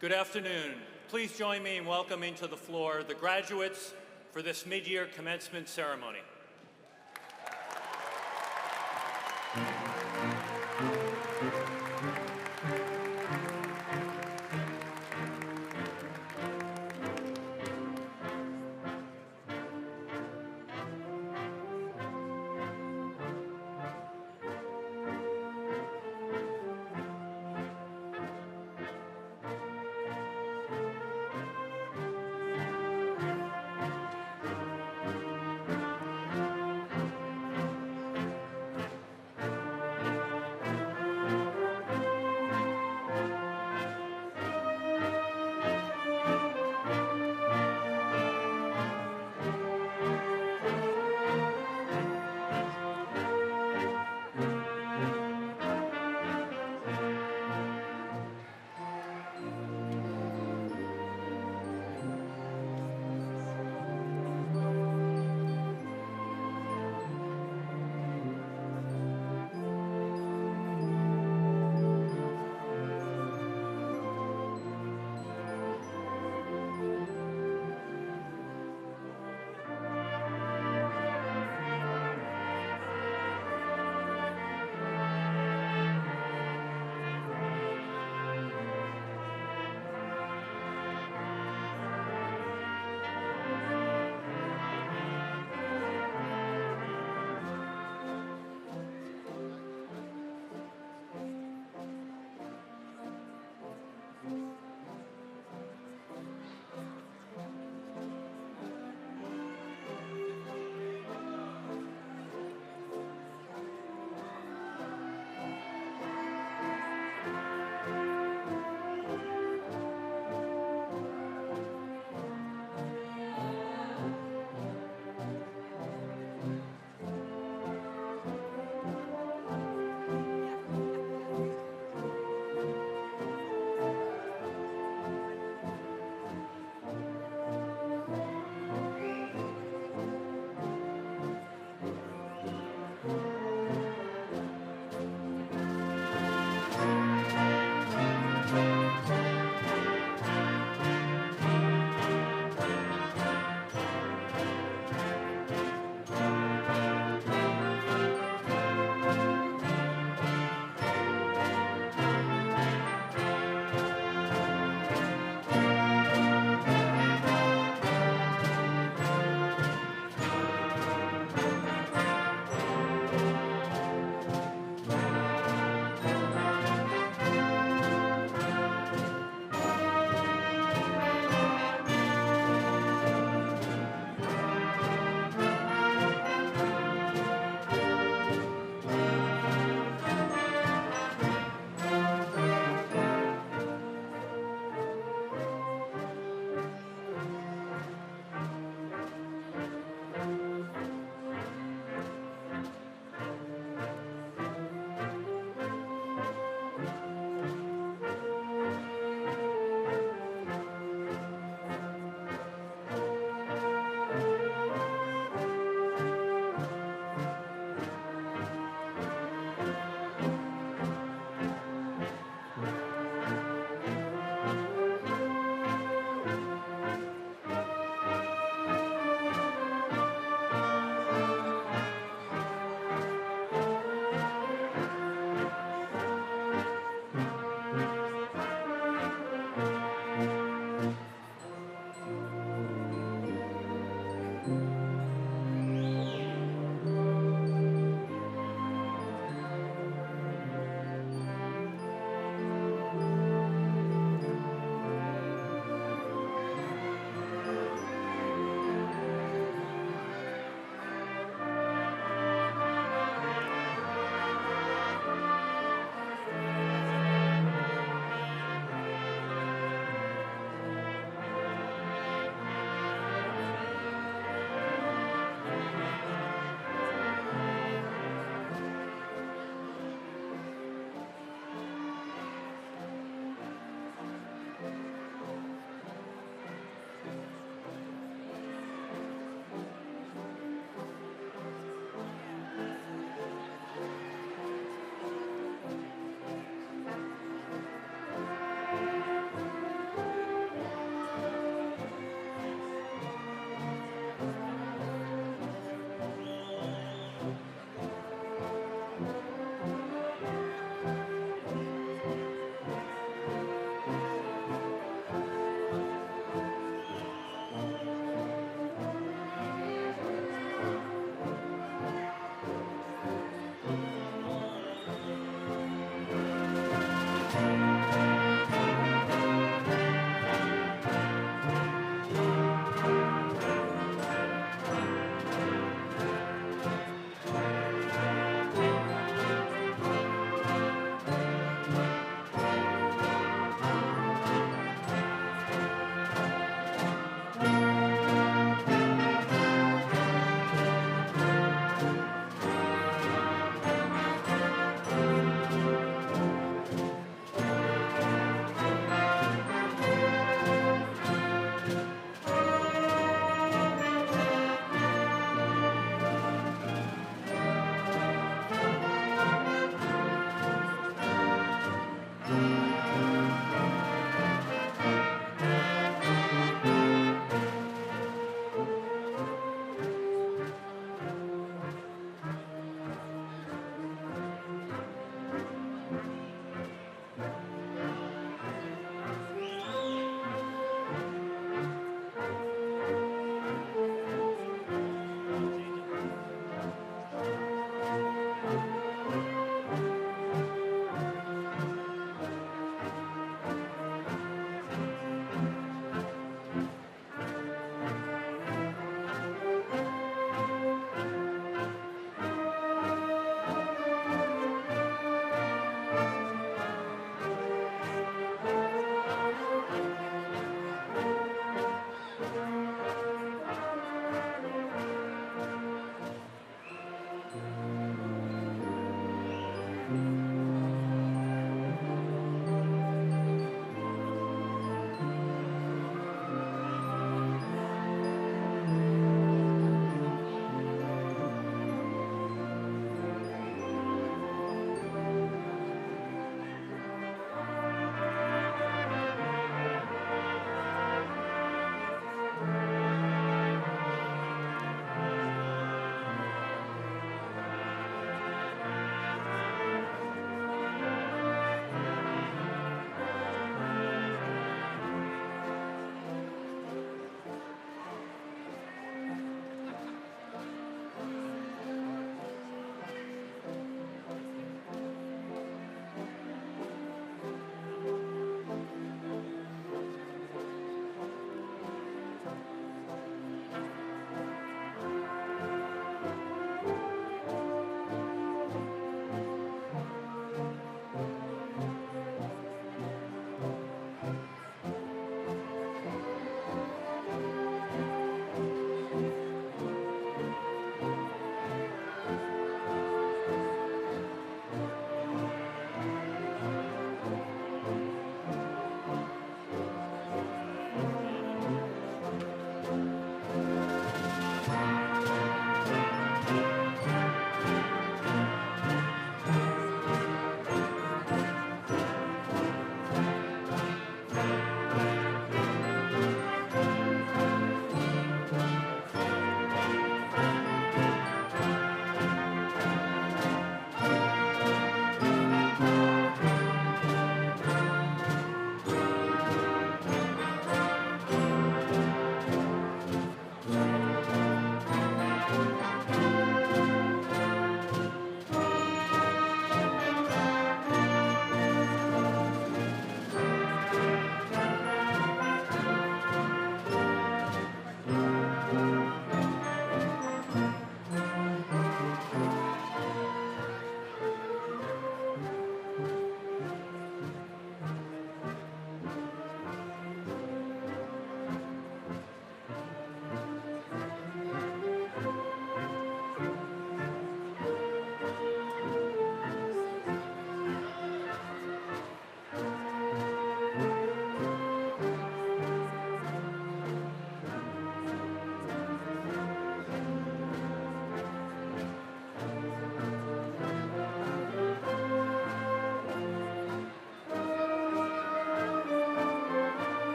Good afternoon. Please join me in welcoming to the floor the graduates for this mid-year commencement ceremony.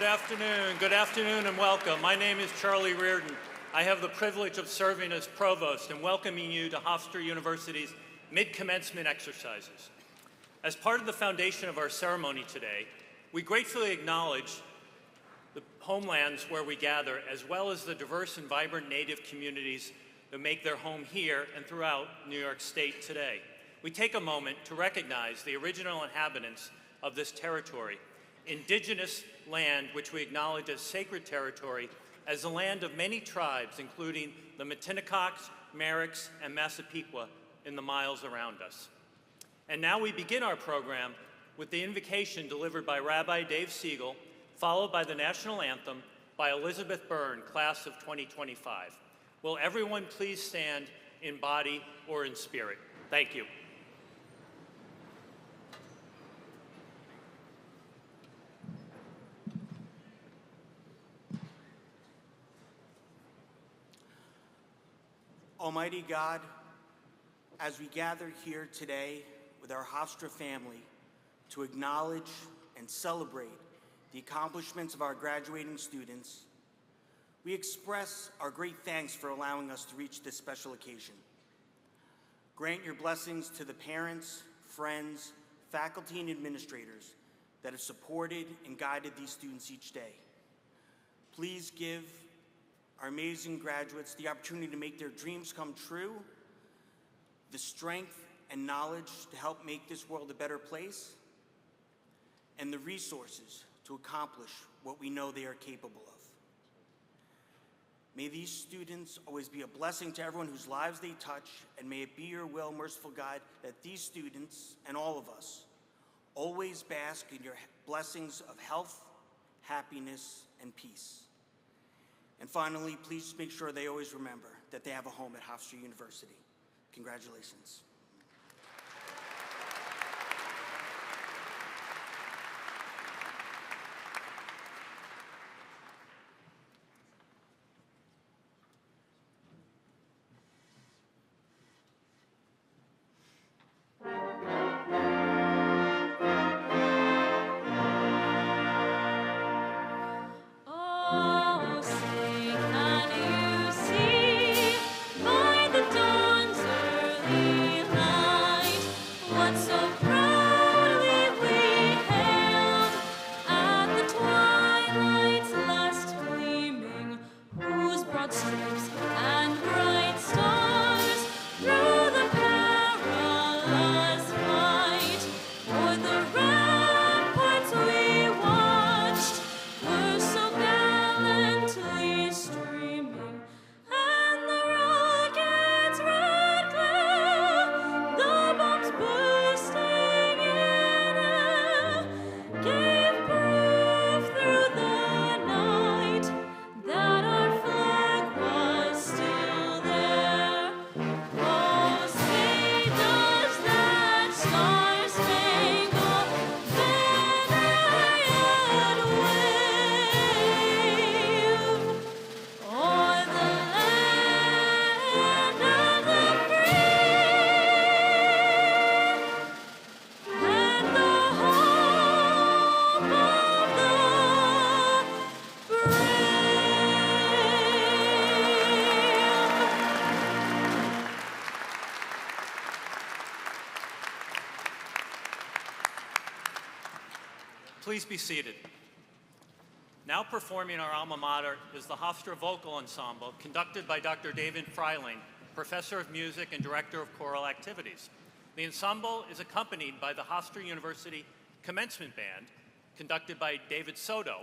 Good afternoon and welcome. My name is Charlie Reardon. I have the privilege of serving as provost and welcoming you to Hofstra University's mid-commencement exercises. As part of the foundation of our ceremony today, we gratefully acknowledge the homelands where we gather, as well as the diverse and vibrant Native communities that make their home here and throughout New York State today. We take a moment to recognize the original inhabitants of this territory, indigenous land which we acknowledge as sacred territory, as the land of many tribes, including the Matinecox, Merricks, and Massapequa in the miles around us. And now we begin our program with the invocation delivered by Rabbi Dave Siegel, followed by the national anthem by Elizabeth Byrne, class of 2025. Will everyone please stand in body or in spirit? Thank you. Almighty God, as we gather here today with our Hofstra family to acknowledge and celebrate the accomplishments of our graduating students, we express our great thanks for allowing us to reach this special occasion. Grant your blessings to the parents, friends, faculty, and administrators that have supported and guided these students each day. Please give our amazing graduates the opportunity to make their dreams come true, the strength and knowledge to help make this world a better place, and the resources to accomplish what we know they are capable of. May these students always be a blessing to everyone whose lives they touch, and may it be your will, merciful God, that these students and all of us always bask in your blessings of health, happiness, and peace. And finally, please make sure they always remember that they have a home at Hofstra University. Congratulations. Please be seated. Now performing our alma mater is the Hofstra Vocal Ensemble, conducted by Dr. David Freiling, Professor of Music and Director of Choral Activities. The ensemble is accompanied by the Hofstra University Commencement Band, conducted by David Soto,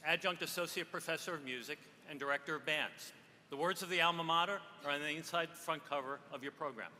Adjunct Associate Professor of Music and Director of Bands. The words of the alma mater are on the inside front cover of your program.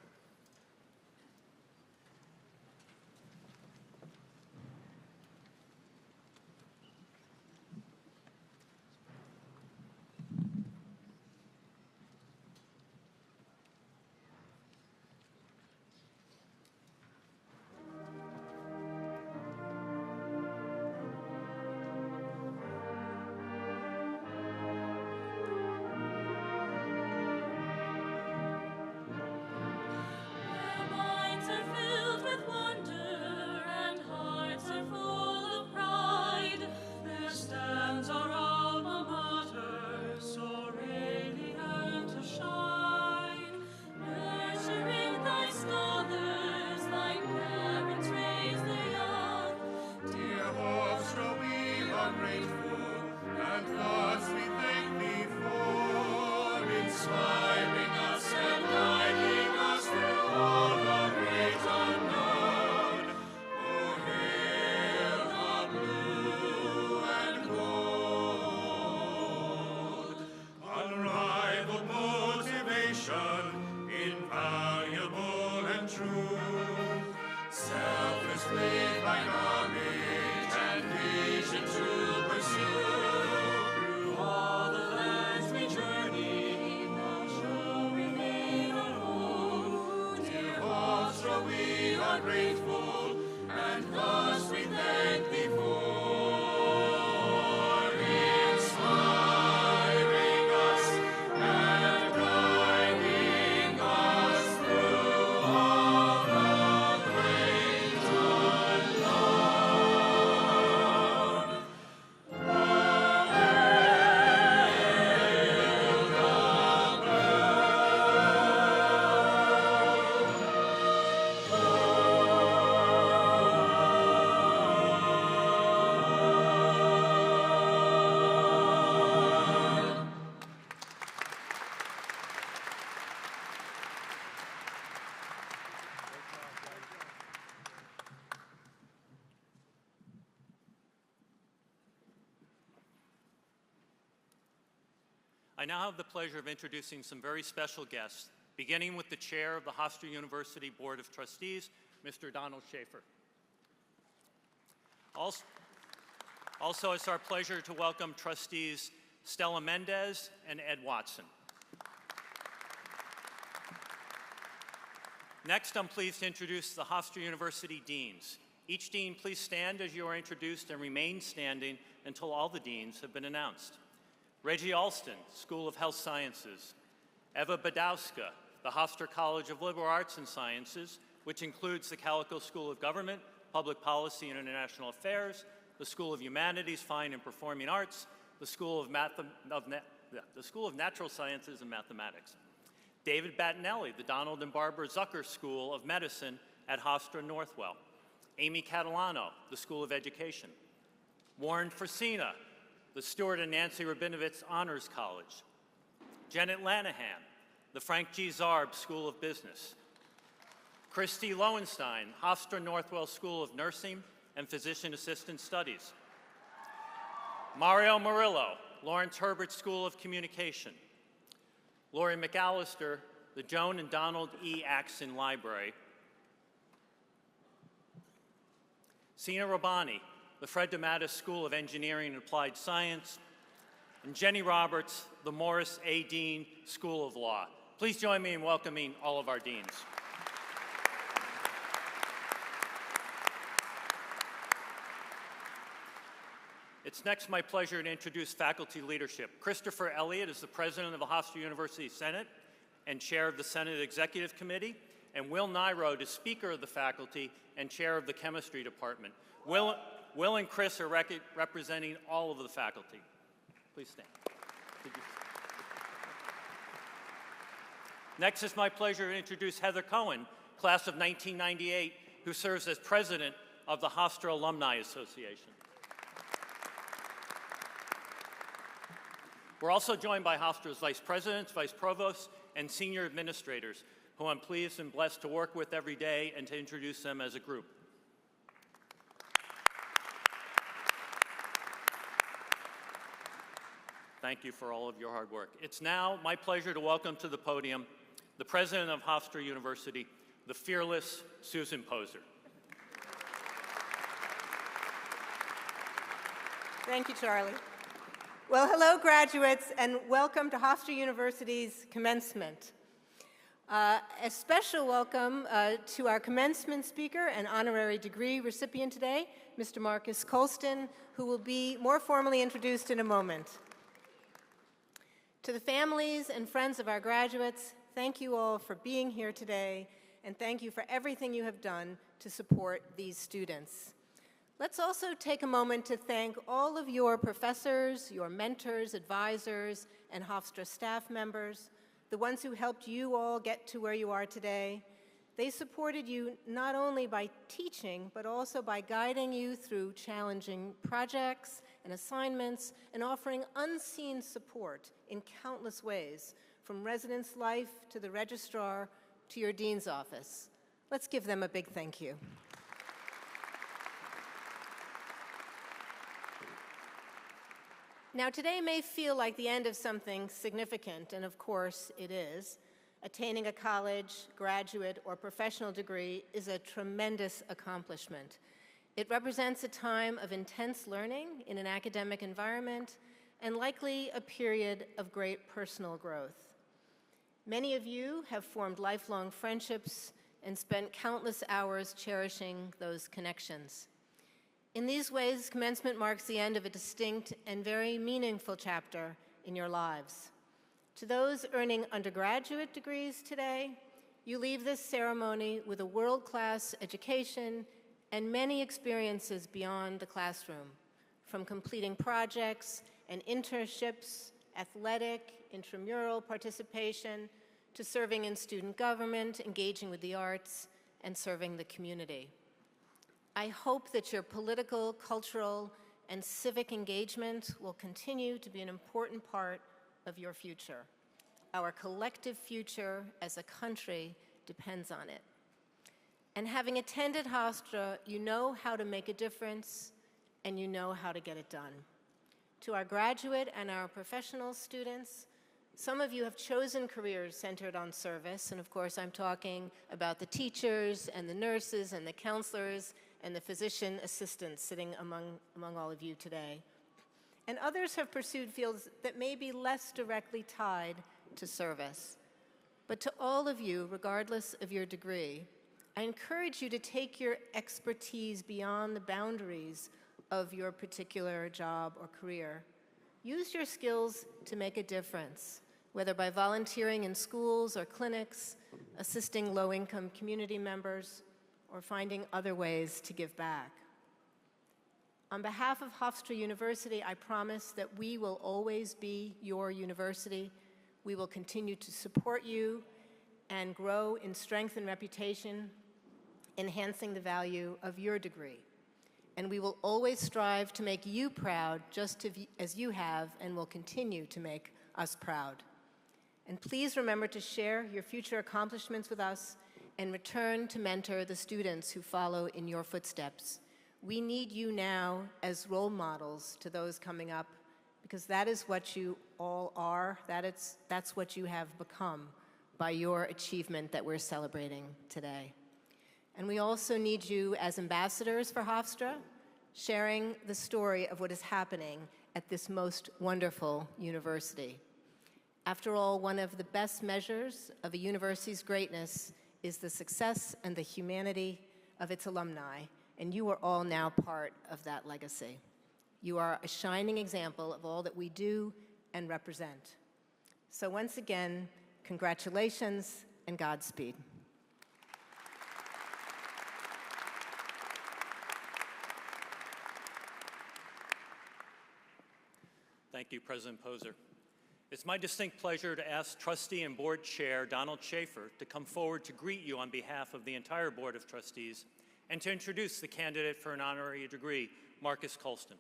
grateful, and thus we thank thee for inspiring us and guiding us through all the great unknown. I now have the pleasure of introducing some very special guests, beginning with the chair of the Hofstra University Board of Trustees, Mr. Donald Schaefer. Also, it's our pleasure to welcome trustees Stella Mendez and Ed Watson. Next, I'm pleased to introduce the Hofstra University deans. Each dean, please stand as you are introduced and remain standing until all the deans have been announced. Reggie Alston, School of Health Sciences. Eva Badowska, the Hofstra College of Liberal Arts and Sciences, which includes the Calico School of Government, Public Policy and International Affairs, the School of Humanities, Fine and Performing Arts, the School of Natural Sciences and Mathematics. David Battinelli, the Donald and Barbara Zucker School of Medicine at Hofstra Northwell. Amy Catalano, the School of Education. Warren Fresina, the Stuart and Nancy Rabinovitz Honors College. Janet Lanahan, the Frank G. Zarb School of Business. Christy Lowenstein, Hofstra Northwell School of Nursing and Physician Assistant Studies. Mario Murillo, Lawrence Herbert School of Communication. Lori McAllister, the Joan and Donald E. Axon Library. Sina Rabbani, the Fred DeMattis School of Engineering and Applied Science, and Jenny Roberts, the Morris A. Dean School of Law. Please join me in welcoming all of our deans. It's next my pleasure to introduce faculty leadership. Christopher Elliott is the president of the Hofstra University Senate and chair of the Senate Executive Committee, and Will Nyrode is speaker of the faculty and chair of the chemistry department. Will and Chris are representing all of the faculty. Please stand. Next, it's my pleasure to introduce Heather Cohen, class of 1998, who serves as president of the Hofstra Alumni Association. We're also joined by Hofstra's vice presidents, vice provosts, and senior administrators, who I'm pleased and blessed to work with every day and to introduce them as a group. Thank you for all of your hard work. It's now my pleasure to welcome to the podium the president of Hofstra University, the fearless Susan Poser. Thank you, Charlie. Well, hello, graduates, and welcome to Hofstra University's commencement. A special welcome to our commencement speaker and honorary degree recipient today, Mr. Marcus Colston, who will be more formally introduced in a moment. To the families and friends of our graduates, thank you all for being here today, and thank you for everything you have done to support these students. Let's also take a moment to thank all of your professors, your mentors, advisors, and Hofstra staff members, the ones who helped you all get to where you are today. They supported you not only by teaching, but also by guiding you through challenging projects and assignments and offering unseen support in countless ways, from residence life to the registrar to your dean's office. Let's give them a big thank you. Now, today may feel like the end of something significant, and of course it is. Attaining a college, graduate, or professional degree is a tremendous accomplishment. It represents a time of intense learning in an academic environment and likely a period of great personal growth. Many of you have formed lifelong friendships and spent countless hours cherishing those connections. In these ways, commencement marks the end of a distinct and very meaningful chapter in your lives. To those earning undergraduate degrees today, you leave this ceremony with a world-class education and many experiences beyond the classroom, from completing projects and internships, athletic, intramural participation, to serving in student government, engaging with the arts, and serving the community. I hope that your political, cultural, and civic engagement will continue to be an important part of your future. Our collective future as a country depends on it. And having attended Hofstra, you know how to make a difference, and you know how to get it done. To our graduate and our professional students, some of you have chosen careers centered on service, and of course I'm talking about the teachers and the nurses and the counselors and the physician assistants sitting among all of you today. And others have pursued fields that may be less directly tied to service. But to all of you, regardless of your degree, I encourage you to take your expertise beyond the boundaries of your particular job or career. Use your skills to make a difference, whether by volunteering in schools or clinics, assisting low-income community members, or finding other ways to give back. On behalf of Hofstra University, I promise that we will always be your university. We will continue to support you and grow in strength and reputation, enhancing the value of your degree. And we will always strive to make you proud, just as you have and will continue to make us proud. And please remember to share your future accomplishments with us and return to mentor the students who follow in your footsteps. We need you now as role models to those coming up, because that is what you all are. That's what you have become by your achievement that we're celebrating today. And we also need you as ambassadors for Hofstra, sharing the story of what is happening at this most wonderful university. After all, one of the best measures of a university's greatness is the success and the humanity of its alumni, and you are all now part of that legacy. You are a shining example of all that we do and represent. So once again, congratulations and Godspeed. Thank you, President Poser. It's my distinct pleasure to ask Trustee and Board Chair Donald Schaefer to come forward to greet you on behalf of the entire Board of Trustees and to introduce the candidate for an honorary degree, Marcus Colston.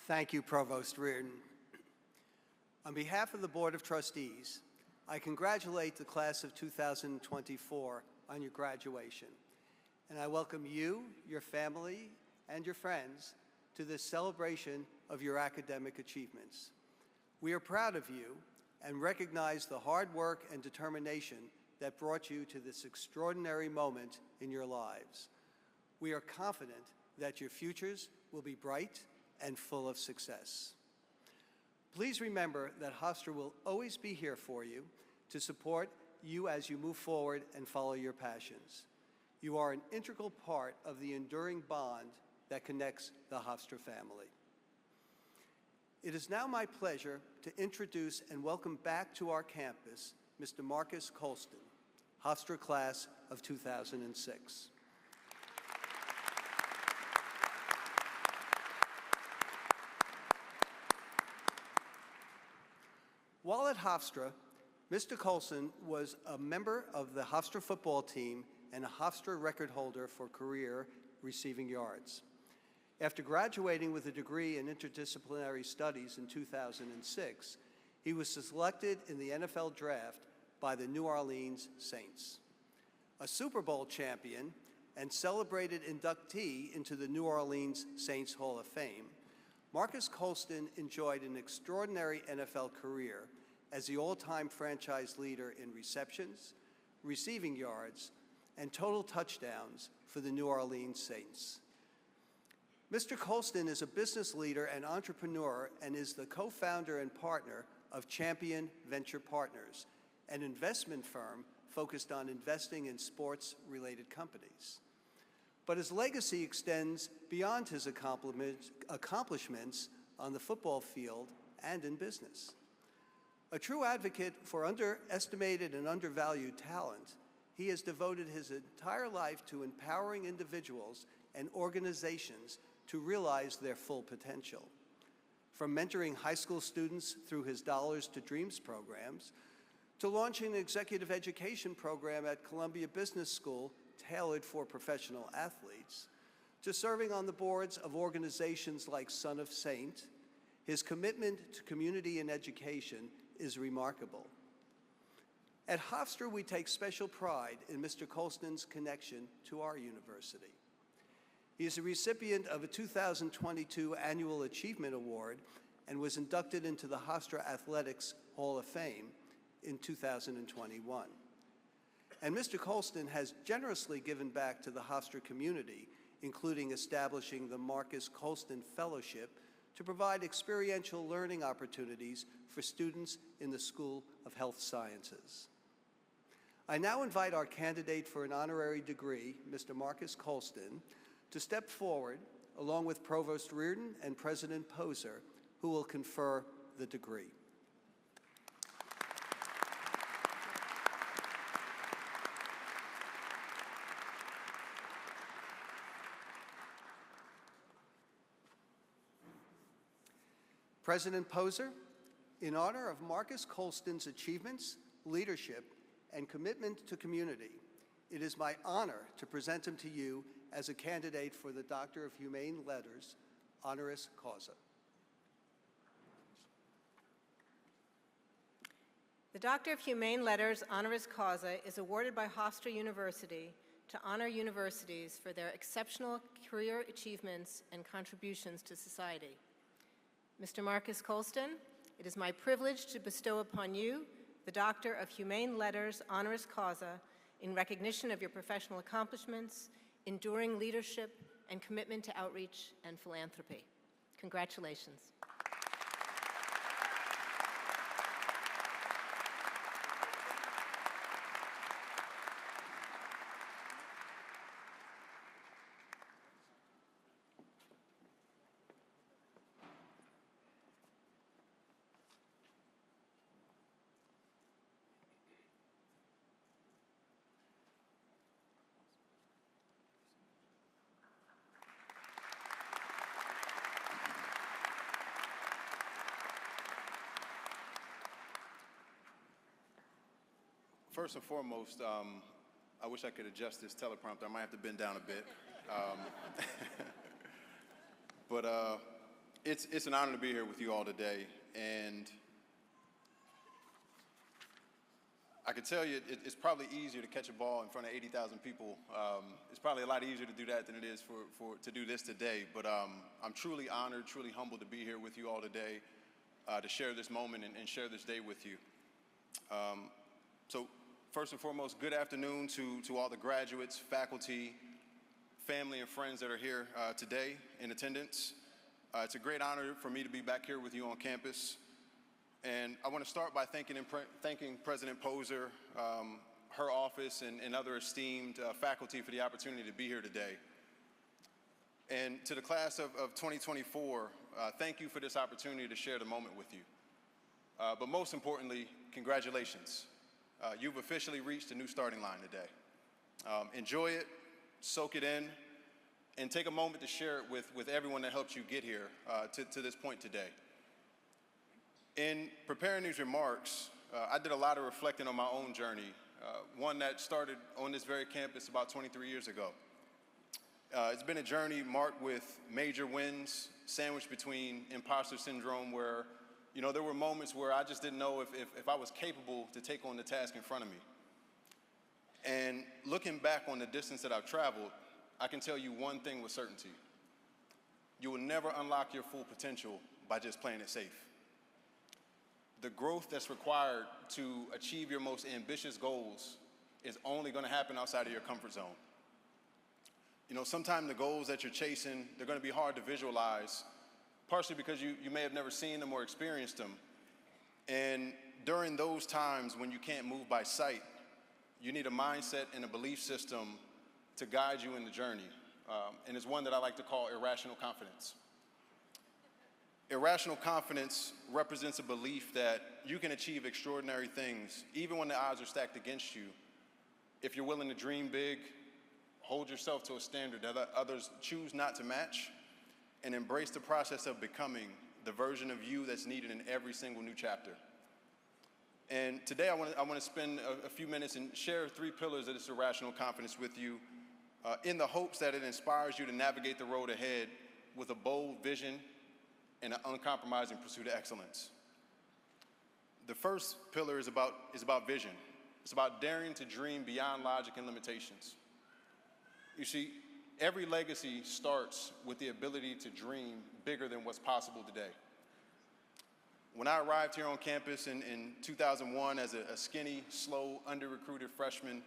Thank you, Provost Reardon. On behalf of the Board of Trustees, I congratulate the class of 2024 on your graduation, and I welcome you, your family, and your friends to this celebration of your academic achievements. We are proud of you and recognize the hard work and determination that brought you to this extraordinary moment in your lives. We are confident that your futures will be bright and full of success. Please remember that Hofstra will always be here for you to support you as you move forward and follow your passions. You are an integral part of the enduring bond that connects the Hofstra family. It is now my pleasure to introduce and welcome back to our campus Mr. Marcus Colston, Hofstra class of 2006. While at Hofstra, Mr. Colston was a member of the Hofstra football team and a Hofstra record holder for career receiving yards. After graduating with a degree in interdisciplinary studies in 2006, he was selected in the NFL draft by the New Orleans Saints. A Super Bowl champion and celebrated inductee into the New Orleans Saints Hall of Fame, Marcus Colston enjoyed an extraordinary NFL career as the all-time franchise leader in receptions, receiving yards, and total touchdowns for the New Orleans Saints. Mr. Colston is a business leader and entrepreneur and is the co-founder and partner of Champion Venture Partners, an investment firm focused on investing in sports-related companies. But his legacy extends beyond his accomplishments on the football field and in business. A true advocate for underestimated and undervalued talent, he has devoted his entire life to empowering individuals and organizations to realize their full potential. From mentoring high school students through his Dollars to Dreams programs, to launching an executive education program at Columbia Business School tailored for professional athletes, to serving on the boards of organizations like Son of Saint, his commitment to community and education is remarkable. At Hofstra, we take special pride in Mr. Colston's connection to our university. He is a recipient of a 2022 Annual Achievement Award and was inducted into the Hofstra Athletics Hall of Fame in 2021. And Mr. Colston has generously given back to the Hofstra community, including establishing the Marcus Colston Fellowship to provide experiential learning opportunities for students in the School of Health Sciences. I now invite our candidate for an honorary degree, Mr. Marcus Colston, to step forward, along with Provost Reardon and President Poser, who will confer the degree. President Poser, in honor of Marcus Colston's achievements, leadership, and commitment to community, it is my honor to present him to you as a candidate for the Doctor of Humane Letters, honoris causa. The Doctor of Humane Letters honoris causa is awarded by Hofstra University to honor universities for their exceptional career achievements and contributions to society. Mr. Marcus Colston, it is my privilege to bestow upon you the Doctor of Humane Letters honoris causa in recognition of your professional accomplishments, enduring leadership, and commitment to outreach and philanthropy. Congratulations. First and foremost, I wish I could adjust this teleprompter. I might have to bend down a bit. But it's an honor to be here with you all today. And I can tell you it's probably easier to catch a ball in front of 80,000 people. It's probably a lot easier to do that than it is to do this today. But I'm truly honored, truly humbled to be here with you all today to share this moment and share this day with you. So first and foremost, good afternoon to all the graduates, faculty, family, and friends that are here today in attendance. It's a great honor for me to be back here with you on campus. And I want to start by thanking President Poser, her office, and other esteemed faculty for the opportunity to be here today. And to the class of 2024, thank you for this opportunity to share the moment with you. But most importantly, congratulations. You've officially reached a new starting line today. Enjoy it, soak it in, and take a moment to share it with everyone that helped you get here to this point today. In preparing these remarks, I did a lot of reflecting on my own journey, one that started on this very campus about 23 years ago. It's been a journey marked with major wins, sandwiched between imposter syndrome, where there were moments where I just didn't know if I was capable to take on the task in front of me. And looking back on the distance that I've traveled, I can tell you one thing with certainty. You will never unlock your full potential by just playing it safe. The growth that's required to achieve your most ambitious goals is only going to happen outside of your comfort zone. You know, sometimes the goals that you're chasing, they're going to be hard to visualize, partially because you may have never seen them or experienced them. And during those times when you can't move by sight, you need a mindset and a belief system to guide you in the journey. And it's one that I like to call irrational confidence. Irrational confidence represents a belief that you can achieve extraordinary things, even when the odds are stacked against you, if you're willing to dream big, hold yourself to a standard that others choose not to match, and embrace the process of becoming the version of you that's needed in every single new chapter. And today I want to spend a few minutes and share 3 pillars of this irrational confidence with you in the hopes that it inspires you to navigate the road ahead with a bold vision and an uncompromising pursuit of excellence. The first pillar is about vision. It's about daring to dream beyond logic and limitations. You see, every legacy starts with the ability to dream bigger than what's possible today. When I arrived here on campus in 2001 as a skinny, slow, under-recruited freshman,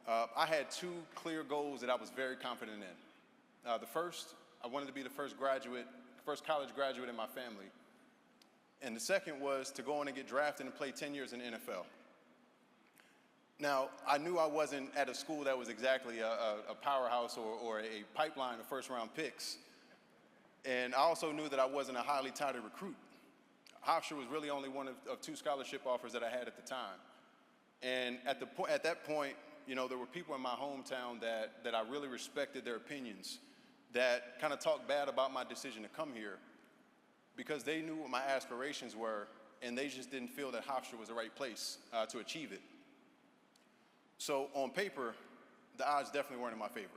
I had 2 clear goals that I was very confident in. The first, I wanted to be the first college graduate in my family. And the second was to go on and get drafted and play 10 years in the NFL. Now, I knew I wasn't at a school that was exactly a powerhouse or a pipeline of first-round picks. And I also knew that I wasn't a highly touted recruit. Hofstra was really only one of 2 scholarship offers that I had at the time. And at that point, you know, there were people in my hometown that I really respected their opinions, that kind of talked bad about my decision to come here because they knew what my aspirations were, and they just didn't feel that Hofstra was the right place to achieve it. So on paper, the odds definitely weren't in my favor.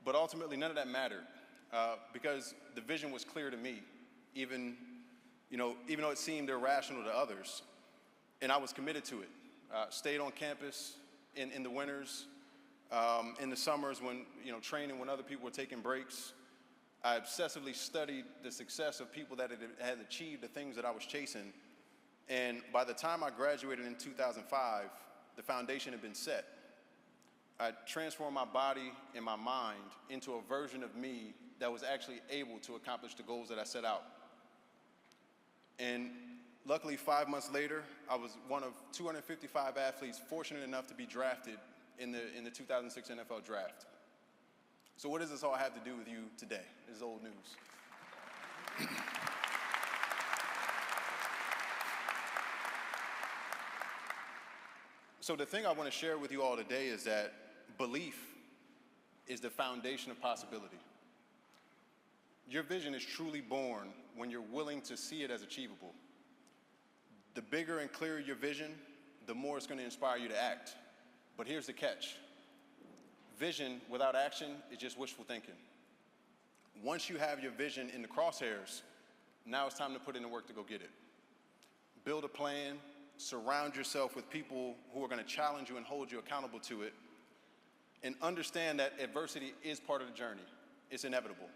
But ultimately, none of that mattered because the vision was clear to me, even though it seemed irrational to others, and I was committed to it. Stayed on campus in the winters, in the summers when, training when other people were taking breaks. I obsessively studied the success of people that had achieved the things that I was chasing. And by the time I graduated in 2005, the foundation had been set. I transformed my body and my mind into a version of me that was actually able to accomplish the goals that I set out. And luckily, 5 months later, I was one of 255 athletes fortunate enough to be drafted in the 2006 NFL Draft. So what does this all have to do with you today? This is old news. So the thing I want to share with you all today is that belief is the foundation of possibility. Your vision is truly born when you're willing to see it as achievable. The bigger and clearer your vision, the more it's going to inspire you to act. But here's the catch. Vision without action is just wishful thinking. Once you have your vision in the crosshairs, now it's time to put in the work to go get it. Build a plan, surround yourself with people who are going to challenge you and hold you accountable to it, and understand that adversity is part of the journey. It's inevitable.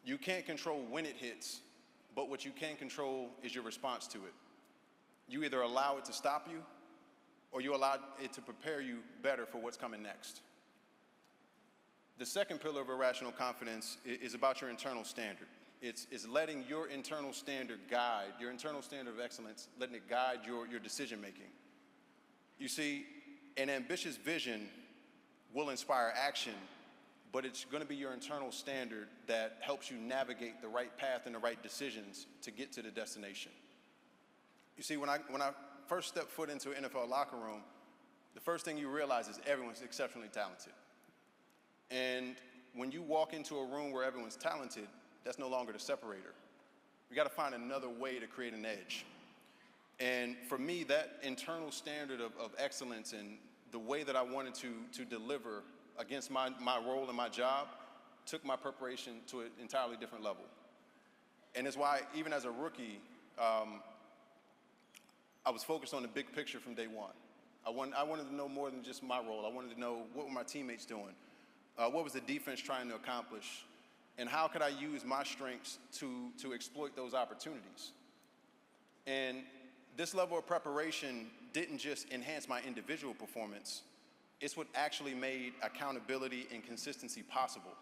You can't control when it hits, but what you can control is your response to it. You either allow it to stop you, or you allow it to prepare you better for what's coming next. The second pillar of irrational confidence is about your internal standard. It's letting your internal standard guide, your internal standard of excellence, letting it guide your decision making. You see, an ambitious vision will inspire action, but it's going to be your internal standard that helps you navigate the right path and the right decisions to get to the destination. You see, when I first stepped foot into an NFL locker room, the first thing you realize is everyone's exceptionally talented. And when you walk into a room where everyone's talented, that's no longer the separator. We got to find another way to create an edge. And for me, that internal standard of excellence and the way that I wanted to deliver against my role and my job took my preparation to an entirely different level. And it's why, even as a rookie, I was focused on the big picture from day one. I wanted to know more than just my role. I wanted to know what were my teammates doing, what was the defense trying to accomplish, and how could I use my strengths to exploit those opportunities. And this level of preparation didn't just enhance my individual performance, It's what actually made accountability and consistency possible.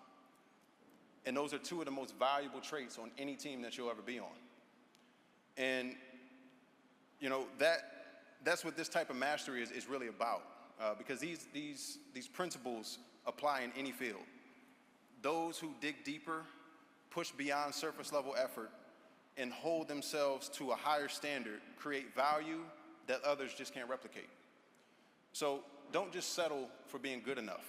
And those are two of the most valuable traits on any team that you'll ever be on. And, you know, that's what this type of mastery is really about, because these principles apply in any field. Those who dig deeper, push beyond surface level effort, and hold themselves to a higher standard create value that others just can't replicate. So don't just settle for being good enough.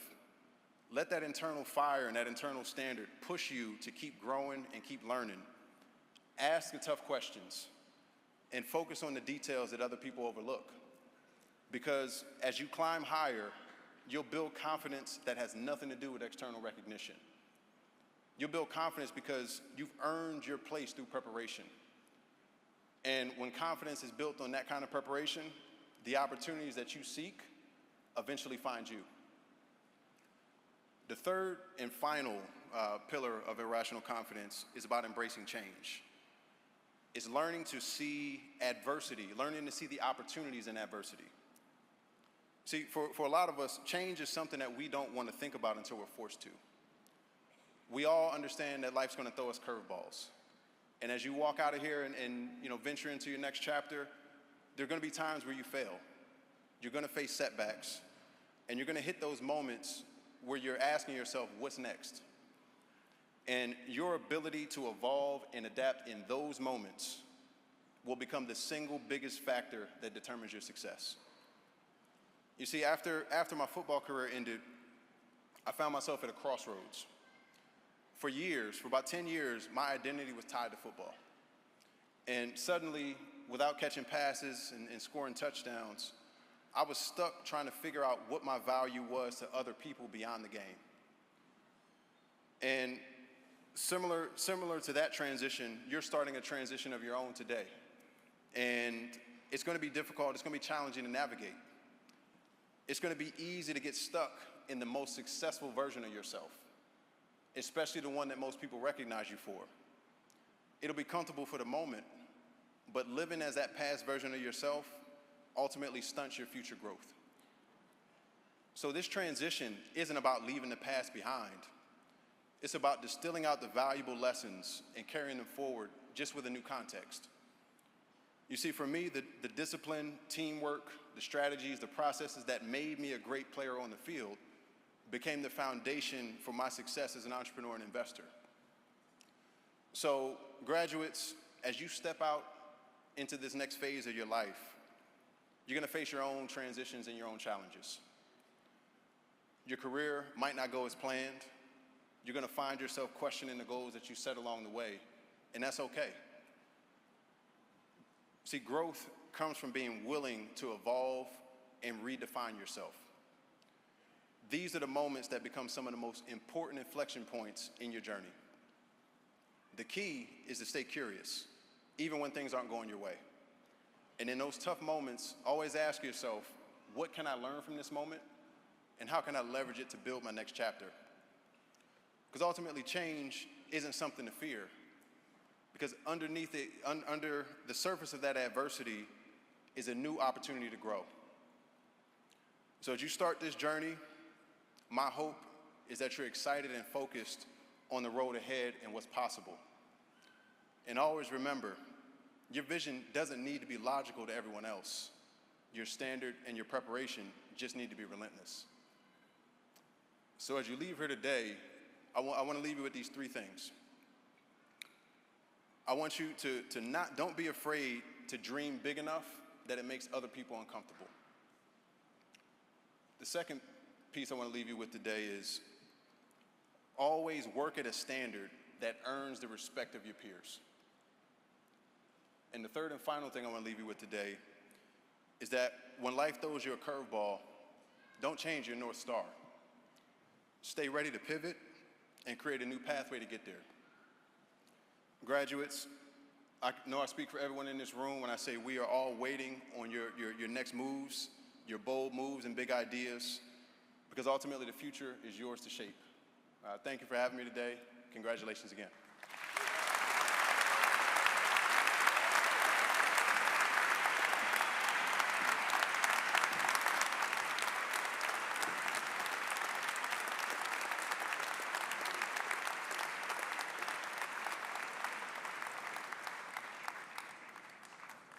Let that internal fire and that internal standard push you to keep growing and keep learning. Ask the tough questions and focus on the details that other people overlook. Because as you climb higher, you'll build confidence that has nothing to do with external recognition. You'll build confidence because you've earned your place through preparation. And when confidence is built on that kind of preparation, the opportunities that you seek eventually find you. The third and final pillar of irrational confidence is about embracing change. It's learning to see adversity, learning to see the opportunities in adversity. See, for a lot of us, change is something that we don't want to think about until we're forced to. We all understand that life's going to throw us curveballs. And as you walk out of here and you know, venture into your next chapter, there are going to be times where you fail. You're going to face setbacks. And you're going to hit those moments where you're asking yourself, what's next? And your ability to evolve and adapt in those moments will become the single biggest factor that determines your success. You see, after my football career ended, I found myself at a crossroads. For years, for about 10 years, my identity was tied to football. And suddenly, without catching passes and scoring touchdowns, I was stuck trying to figure out what my value was to other people beyond the game. And similar to that transition, you're starting a transition of your own today. And it's going to be difficult, it's going to be challenging to navigate. It's going to be easy to get stuck in the most successful version of yourself, especially the one that most people recognize you for. It'll be comfortable for the moment, but living as that past version of yourself ultimately stunts your future growth. So this transition isn't about leaving the past behind. It's about distilling out the valuable lessons and carrying them forward just with a new context. You see, for me, the discipline, teamwork, the strategies, the processes that made me a great player on the field became the foundation for my success as an entrepreneur and investor. So, graduates, as you step out into this next phase of your life, you're going to face your own transitions and your own challenges. Your career might not go as planned. You're going to find yourself questioning the goals that you set along the way, and that's okay. See, growth comes from being willing to evolve and redefine yourself. These are the moments that become some of the most important inflection points in your journey. The key is to stay curious, even when things aren't going your way. And in those tough moments, always ask yourself, what can I learn from this moment? And how can I leverage it to build my next chapter? Because ultimately, change isn't something to fear. Because underneath it, under the surface of that adversity is a new opportunity to grow. So as you start this journey, my hope is that you're excited and focused on the road ahead and what's possible. And always remember, your vision doesn't need to be logical to everyone else. Your standard and your preparation just need to be relentless. So as you leave here today, I want to leave you with these three things. I want you to don't be afraid to dream big enough that it makes other people uncomfortable. The second piece I want to leave you with today is always work at a standard that earns the respect of your peers. And the third and final thing I want to leave you with today is that when life throws you a curveball, don't change your North Star. Stay ready to pivot and create a new pathway to get there. Graduates, I know I speak for everyone in this room when I say we are all waiting on your next moves, your bold moves and big ideas, because ultimately the future is yours to shape. Thank you for having me today. Congratulations again.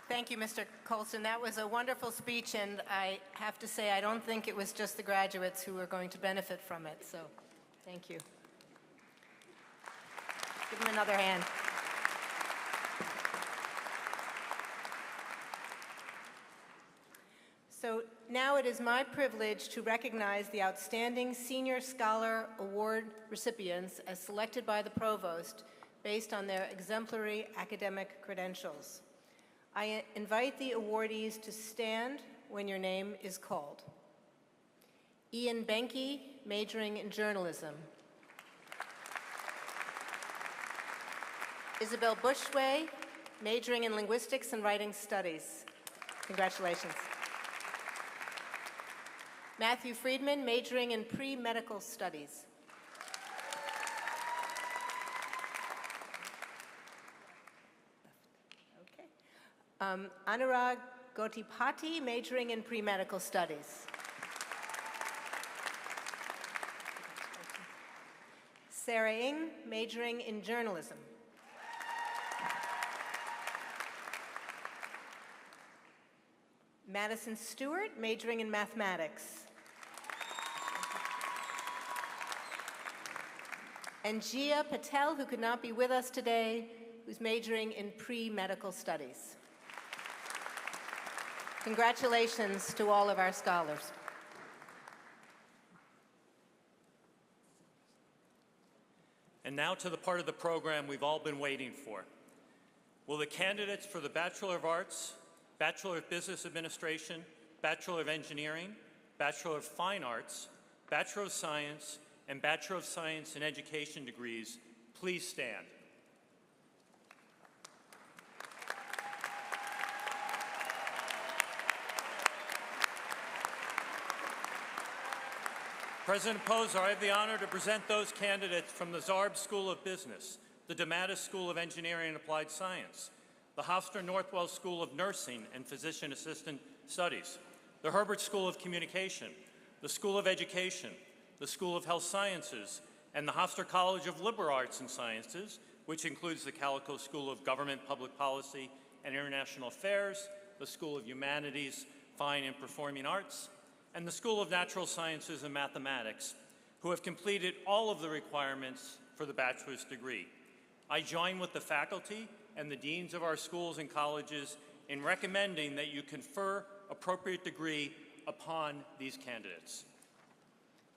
Thank you, Mr. Colson. That was a wonderful speech, and I have to say, I don't think it was just the graduates who are going to benefit from it, so thank you. Give him another hand. So now it is my privilege to recognize the Outstanding Senior Scholar Award recipients as selected by the Provost based on their exemplary academic credentials. I invite the awardees to stand when your name is called. Ian Benke, majoring in journalism. Isabel Bushway, majoring in linguistics and writing studies. Congratulations. Matthew Friedman, majoring in pre-medical studies. Anurag Gotipati, majoring in pre-medical studies. Sarah Ng, majoring in journalism. Madison Stewart, majoring in mathematics. And Jia Patel, who could not be with us today, who's majoring in pre-medical studies. Congratulations to all of our scholars. And now to the part of the program we've all been waiting for. Will the candidates for the Bachelor of Arts, Bachelor of Business Administration, Bachelor of Engineering, Bachelor of Fine Arts, Bachelor of Science, and Bachelor of Science in Education degrees please stand? President Poser, I have the honor to present those candidates from the Zarb School of Business, the DeMatteis School of Engineering and Applied Science, the Hofstra-Northwell School of Nursing and Physician Assistant Studies, the Herbert School of Communication, the School of Education, the School of Health Sciences, and the Hofstra College of Liberal Arts and Sciences, which includes the Calico School of Government, Public Policy, and International Affairs, the School of Humanities, Fine and Performing Arts, and the School of Natural Sciences and Mathematics, who have completed all of the requirements for the bachelor's degree. I join with the faculty and the deans of our schools and colleges in recommending that you confer appropriate degree upon these candidates.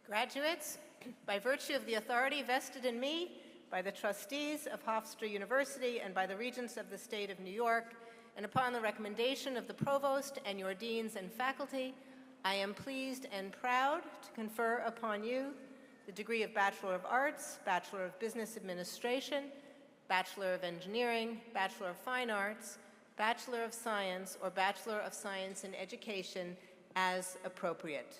Graduates, by virtue of the authority vested in me by the trustees of Hofstra University and by the Regents of the State of New York, and upon the recommendation of the Provost and your deans and faculty, I am pleased and proud to confer upon you the degree of Bachelor of Arts, Bachelor of Business Administration, Bachelor of Engineering, Bachelor of Fine Arts, Bachelor of Science, or Bachelor of Science in Education as appropriate.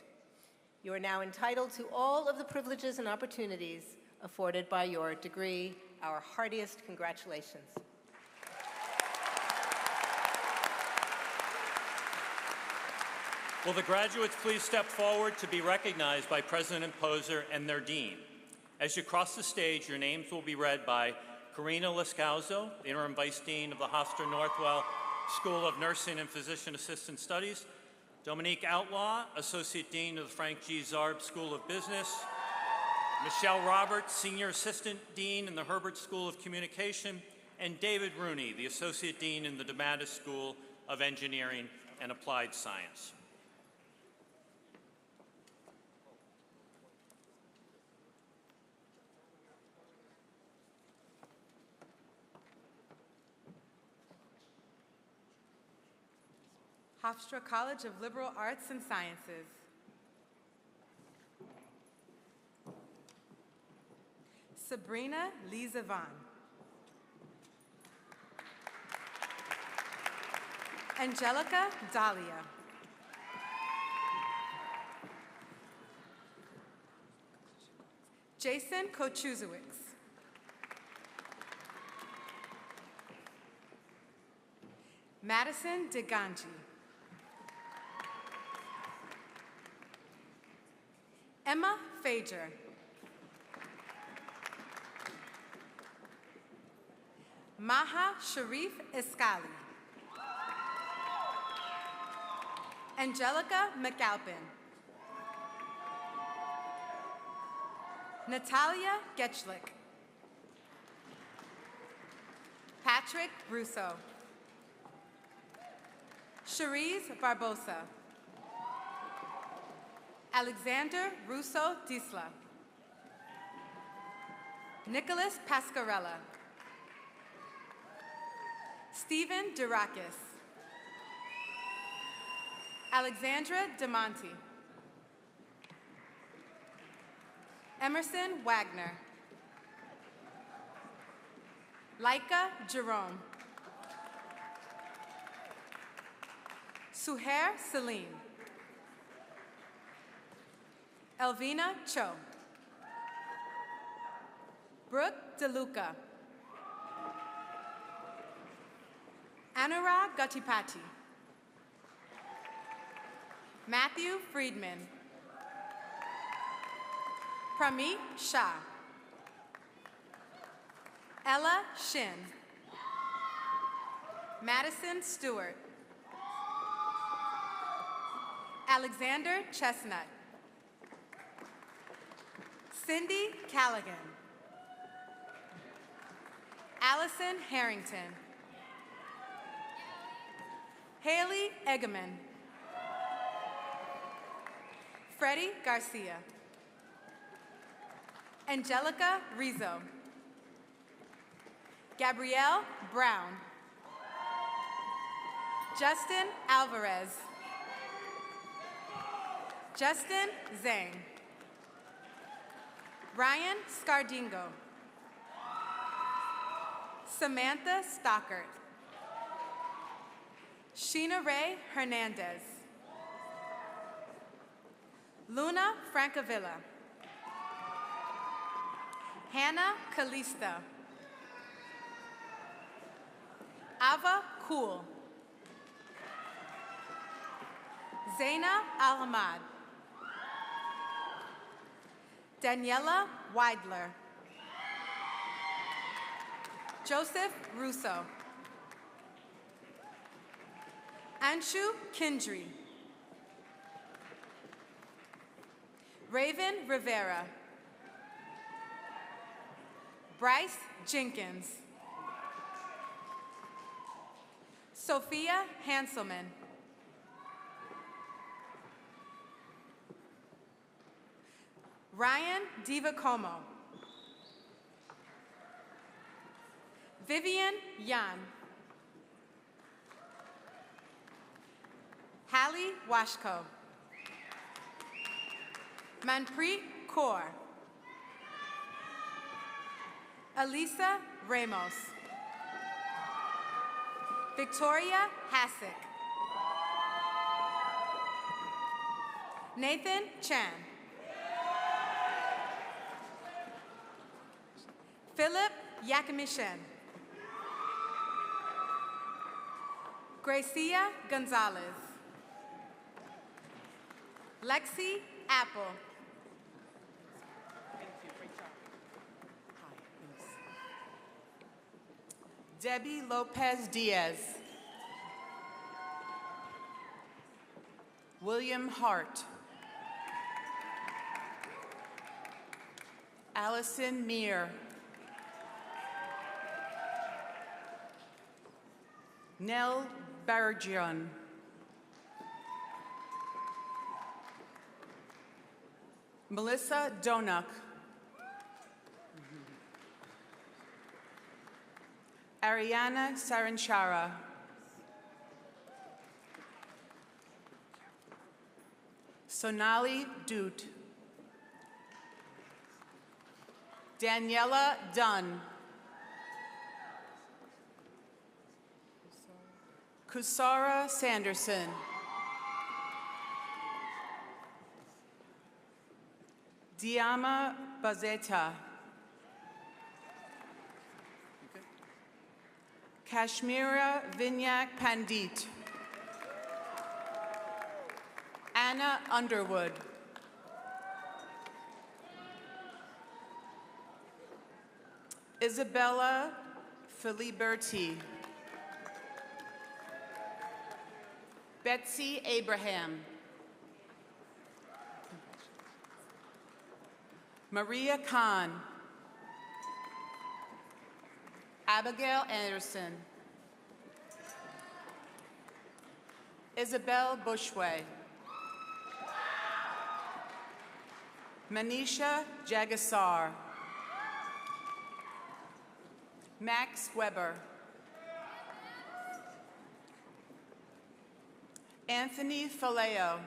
You are now entitled to all of the privileges and opportunities afforded by your degree. Our heartiest congratulations. Will the graduates please step forward to be recognized by President Poser and their dean? As you cross the stage, your names will be read by Karina Lescauzo, Interim Vice Dean of the Hofstra-Northwell School of Nursing and Physician Assistant Studies, Dominique Outlaw, Associate Dean of the Frank G. Zarb School of Business, Michelle Roberts, Senior Assistant Dean in the Herbert School of Communication, and David Rooney, the Associate Dean in the DeMatteis School of Engineering and Applied Science. Hofstra College of Liberal Arts and Sciences. Sabrina Lee Zavan. Angelica Dahlia. Jason Kochuzowicz. Madison DeGanji. Emma Fager. Maha Sharif Iskali. Angelica McAlpin. Natalia Getchlick. Patrick Russo. Cherise Barbosa. Alexander Russo Disla. Nicholas Pascarella. Stephen Durakis. Alexandra DeMonte. Emerson Wagner. Laika Jerome. Suhair Salim. Elvina Cho. Brooke DeLuca. Anurag Gottipati. Matthew Friedman. Pramit Shah. Ella Shin. Madison Stewart. Alexander Chestnut. Cindy Callaghan. Allison Harrington. Haley Eggerman. Freddie Garcia. Angelica Rizzo. Gabrielle Brown. Justin Alvarez. Justin Zhang. Ryan Scardingo. Samantha Stockert. Sheena Ray Hernandez. Luna Francavilla. Hannah Kalista. Ava Kool. Zaina Al-Hamad. Daniela Weidler. Joseph Russo. Anshu Kindry. Raven Rivera. Bryce Jenkins. Sophia Hanselman. Ryan DiVacomo. Vivian Yan. Hallie Washko. Manpreet Kaur. Elisa Ramos. Victoria Hassick. Nathan Chan. Philip Yakimishen. Gracia Gonzalez. Lexi Apple. Debbie Lopez Diaz. William Hart. Allison Meir. Nell Barragian. Melissa Donuck. Ariana Saranchara. Sonali Doot. Daniela Dunn. Kusara Sanderson. Diama Bazeta. Kashmira Vinyak Pandit. Anna Underwood. Isabella Filiberti. Betsy Abraham. Maria Khan. Abigail Anderson. Isabel Bushway. Manisha Jagasar. Max Weber. Anthony Faleo.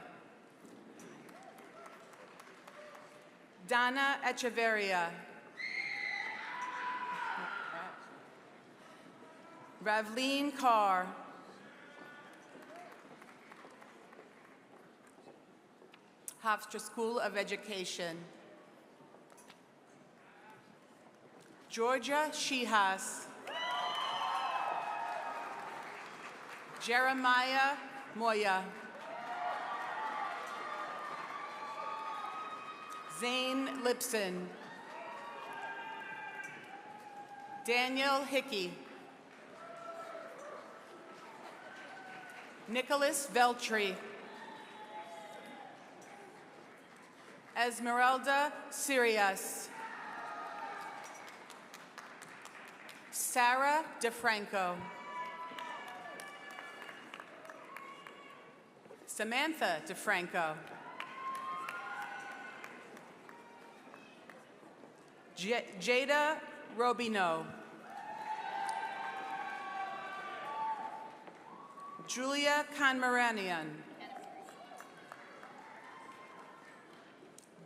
Donna Echeverria. Ravleen Carr. Hofstra School of Education. Georgia Shihas. Jeremiah Moya. Zane Lipson. Daniel Hickey. Nicholas Veltri. Esmeralda Sirius. Sarah DeFranco. Samantha DeFranco. Jada Robino. Julia Conmaranian.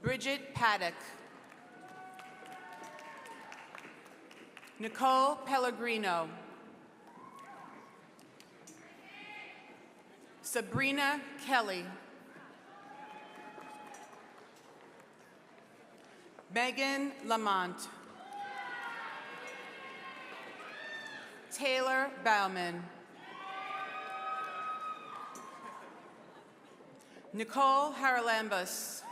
Bridget Paddock. Nicole Pellegrino. Sabrina Kelly. Megan Lamont. Taylor Bauman. Nicole Haralambus.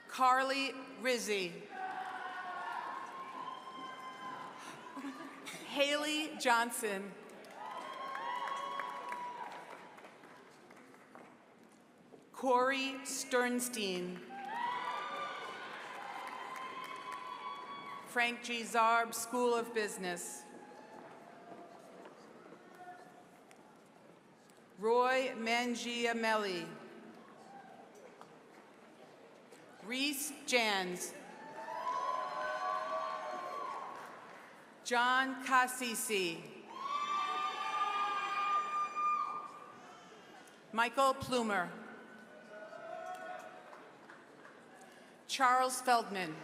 Carly Rizzi. Haley Johnson. Corey Sternstein. Frank G. Zarb, School of Business. Roy Mangiamelli. Reese Jans. John Cassisi. Michael Plumer. Charles Feldman.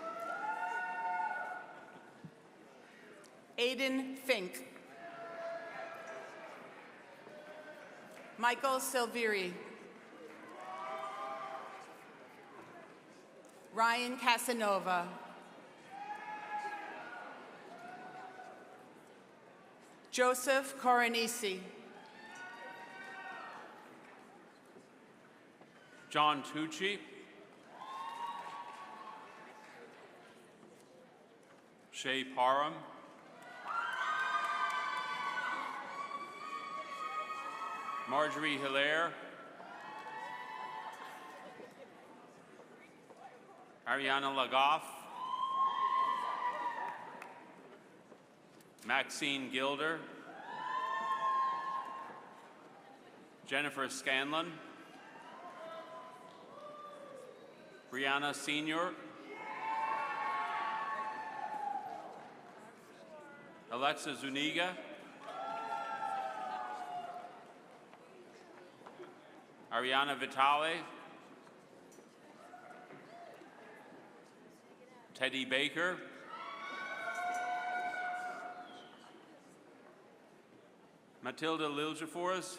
Aiden Fink. Michael Silveri. Ryan Casanova. Joseph Coronisi. John Tucci. Shay Parham. Marjorie Hilaire. Ariana Lagoff. Maxine Gilder. Jennifer Scanlon. Brianna Senior. Alexa Zuniga. Ariana Vitale. Teddy Baker. Matilda Liljeforce.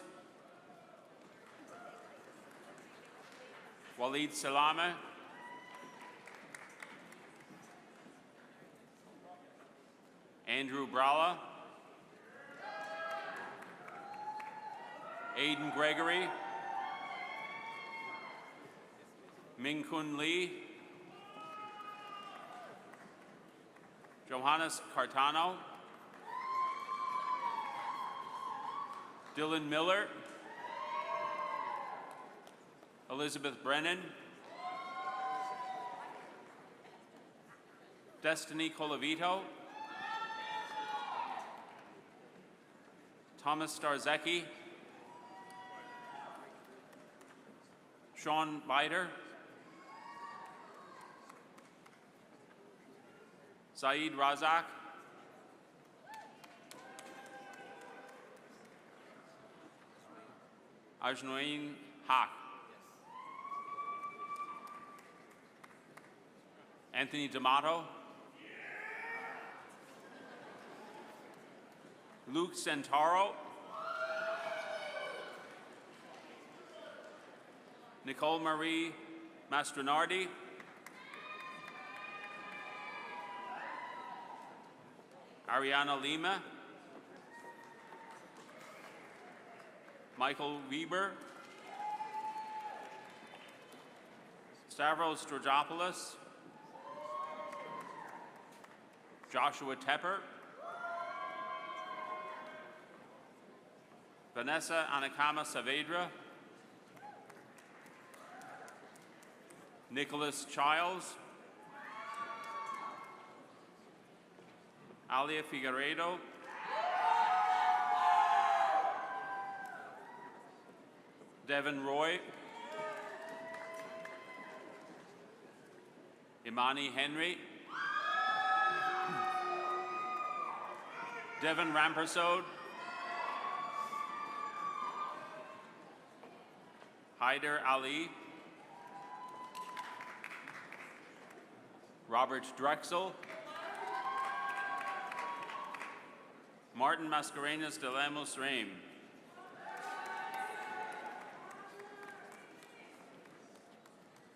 Walid Salame. Andrew Bralla. Aiden Gregory. Ming Kun Lee. Johannes Cartano. Dylan Miller, Elizabeth Brennan, Destiny Colavito, Thomas Starzecki, Sean Bider, Saeed Razak, Ajnoin Haq, Anthony D'Amato, Luke Centaro, Nicole Marie Mastronardi, Ariana Lima, Michael Weber, Stavros Strogopoulos, Joshua Tepper, Vanessa Anakama Saavedra, Nicholas Childs, Alia Figueiredo, Devin Roy, Imani Henry, Devin Rampersod, Haider Ali, Robert Drexel, Martin Mascarenas de Lemos Reim,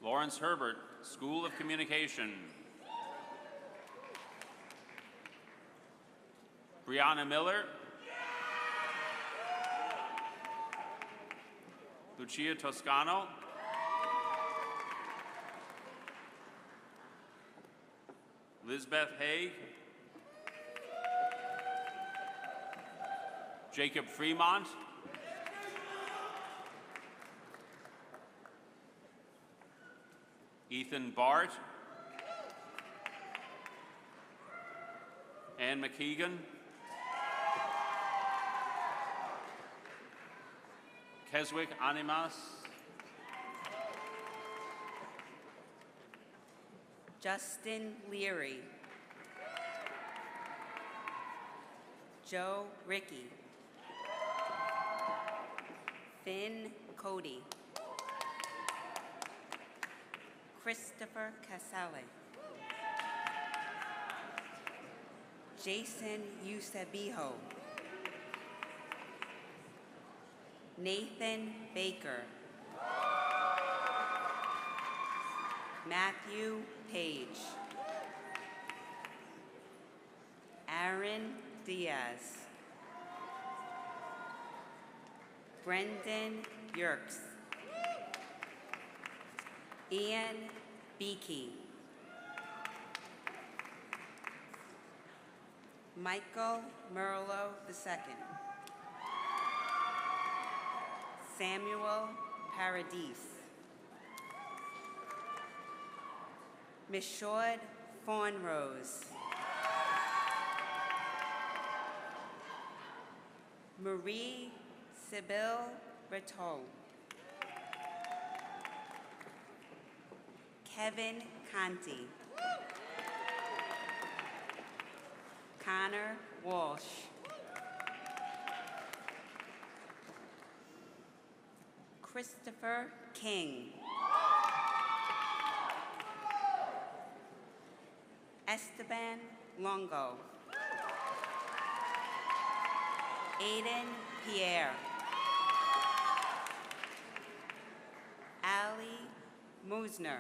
Lawrence Herbert, School of Communication, Brianna Miller, Lucia Toscano, Lisbeth Haig, Jacob Fremont, Ethan Bart, Ann McKeegan, Keswick Animas, Justin Leary, Joe Ricky, Finn Cody, Christopher Casale, Jason Eusebijo, Nathan Baker, Matthew Page, Aaron Diaz, Brendan Yerkes, Ian Beakey, Michael Merlo II, Samuel Paradis, Michaud Fawnrose, Marie Sibyl Breton, Kevin Conti, Connor Walsh, Christopher King, Esteban Longo, Aiden Pierre, Ali Musner,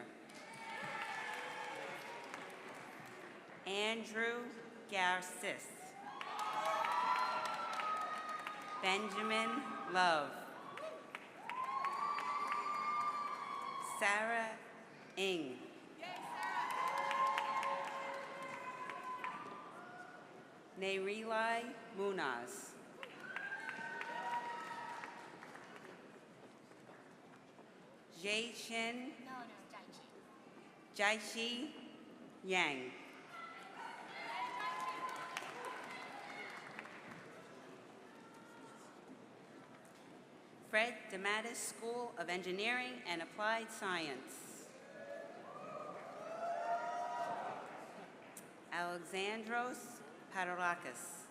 Andrew Garcis, Benjamin Love, Sarah Ng, Nerilai Munaz, Jaishin Jaishi Yang. Fred DeMattis School of Engineering and Applied Science. Alexandros Paterakis.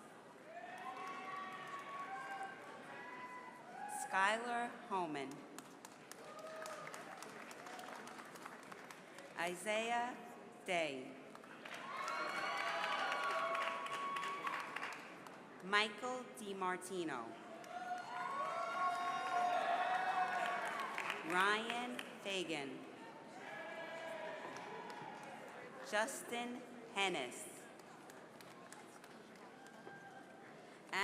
Skylar Holman. Isaiah Day. Michael DiMartino. Ryan Fagan. Justin Hennis.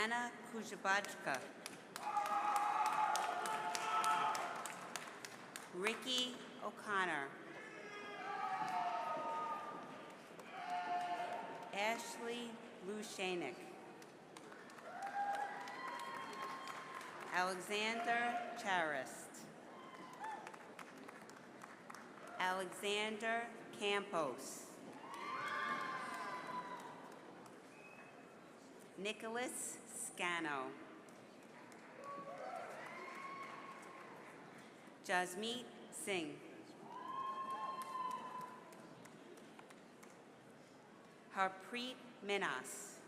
Anna Kuzabachka. Ricky O'Connor. Ashley Lushanik. Alexander Charist. Alexander Campos. Nicholas Scano. Jasmeet Singh. Harpreet Minas.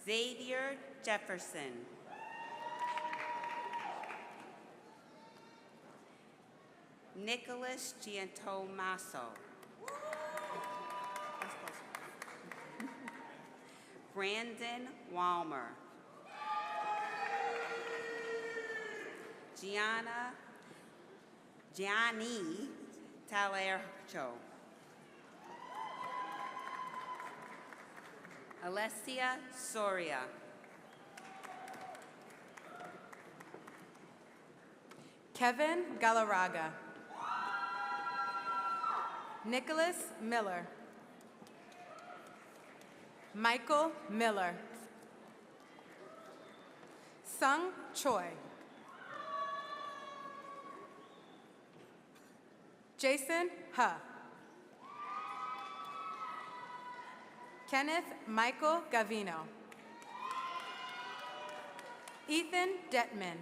Xavier Jefferson. Nicholas Giantomaso. Brandon Walmer. Gianni Talercho. Alessia Soria. Kevin Galarraga. Nicholas Miller. Michael Miller. Sung Choi. Jason Huh. Kenneth Michael Gavino. Ethan Detman.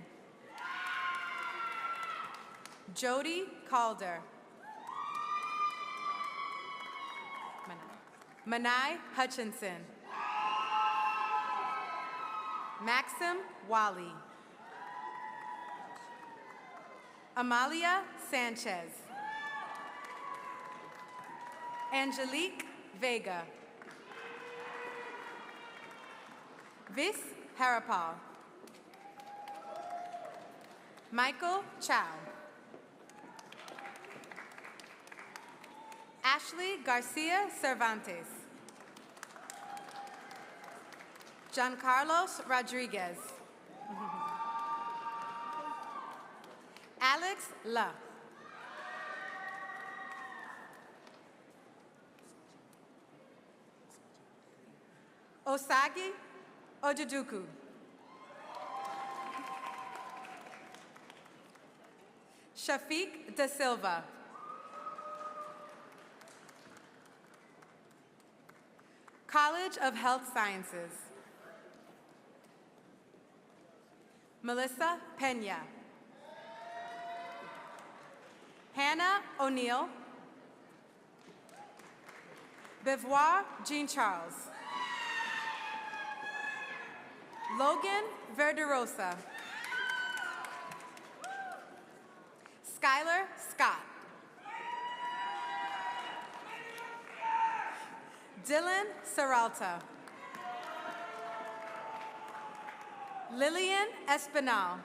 Jody Calder. Manai Hutchinson. Maxim Wally. Amalia Sanchez. Angelique Vega. Vis Harapal. Michael Chow. Ashley Garcia Cervantes. Giancarlos Rodriguez. Alex La. Osagi Oduduku. Shafiq Da Silva. College of Health Sciences. Melissa Pena. Hannah O'Neill. Beauvoir Jean Charles. Logan Verderosa. Skylar Scott. Dylan Serralta. Lillian Espinal.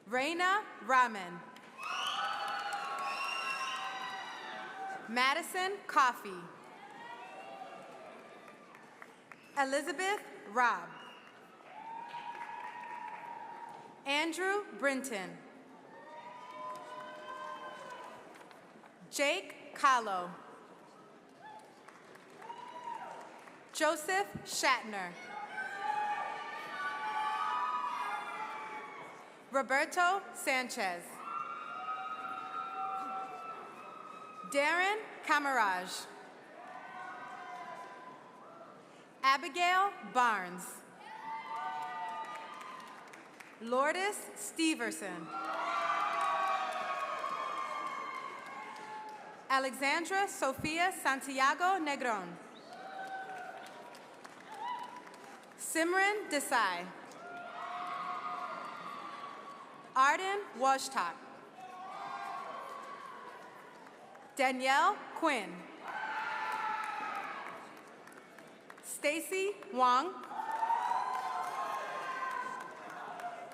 Reina Raman. Madison Coffey. Elizabeth Robb. Andrew Brinton. Jake Kahlo. Joseph Shatner. Roberto Sanchez. Darren Camarage. Abigail Barnes. Lourdes Steverson. Alexandra Sofia Santiago Negron. Simran Desai. Arden Washtak. Danielle Quinn. Stacy Wong.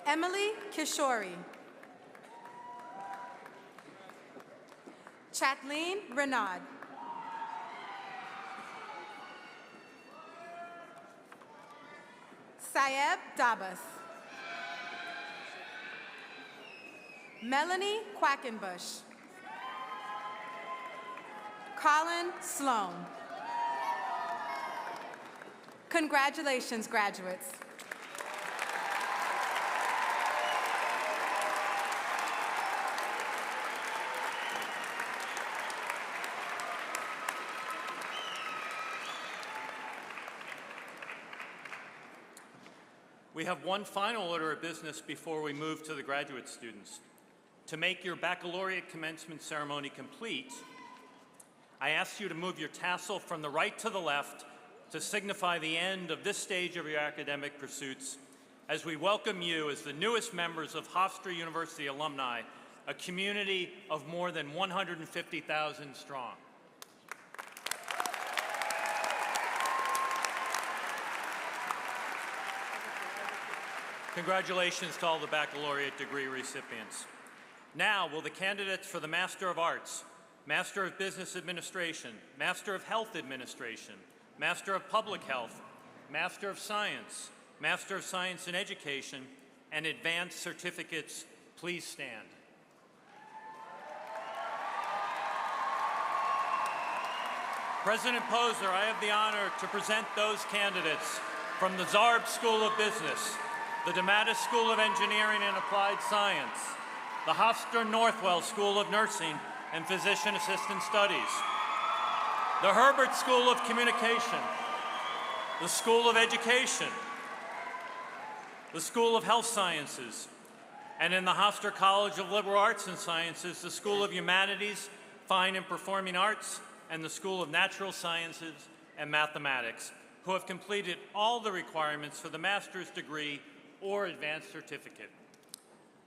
Emily Kishori. Chatleen Renaud. Saeb Dabas. Melanie Quackenbush. Colin Sloan. Congratulations, graduates. We have one final order of business before we move to the graduate students. To make your baccalaureate commencement ceremony complete, I ask you to move your tassel from the right to the left to signify the end of this stage of your academic pursuits as we welcome you as the newest members of Hofstra University alumni, a community of more than 150,000 strong. Congratulations to all the baccalaureate degree recipients. Now, will the candidates for the Master of Arts, Master of Business Administration, Master of Health Administration, Master of Public Health, Master of Science in Education, and Advanced Certificates, please stand. President Posner, I have the honor to present those candidates from the Zarb School of Business, the DeMatteis School of Engineering and Applied Science, the Hofstra Northwell School of Nursing and Physician Assistant Studies, the Herbert School of Communication, the School of Education, the School of Health Sciences, and in the Hofstra College of Liberal Arts and Sciences, the School of Humanities, Fine and Performing Arts, and the School of Natural Sciences and Mathematics, who have completed all the requirements for the master's degree or advanced certificate.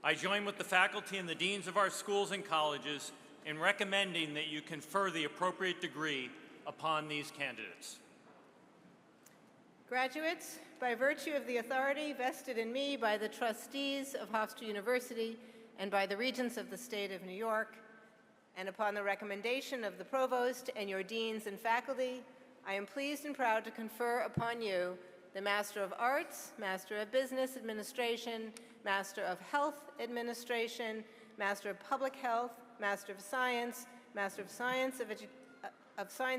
I join with the faculty and the deans of our schools and colleges in recommending that you confer the appropriate degree upon these candidates. Graduates, by virtue of the authority vested in me by the trustees of Hofstra University and by the regents of the state of New York, and upon the recommendation of the provost and your deans and faculty, I am pleased and proud to confer upon you the Master of Arts, Master of Business Administration, Master of Health Administration, Master of Public Health, Master of Science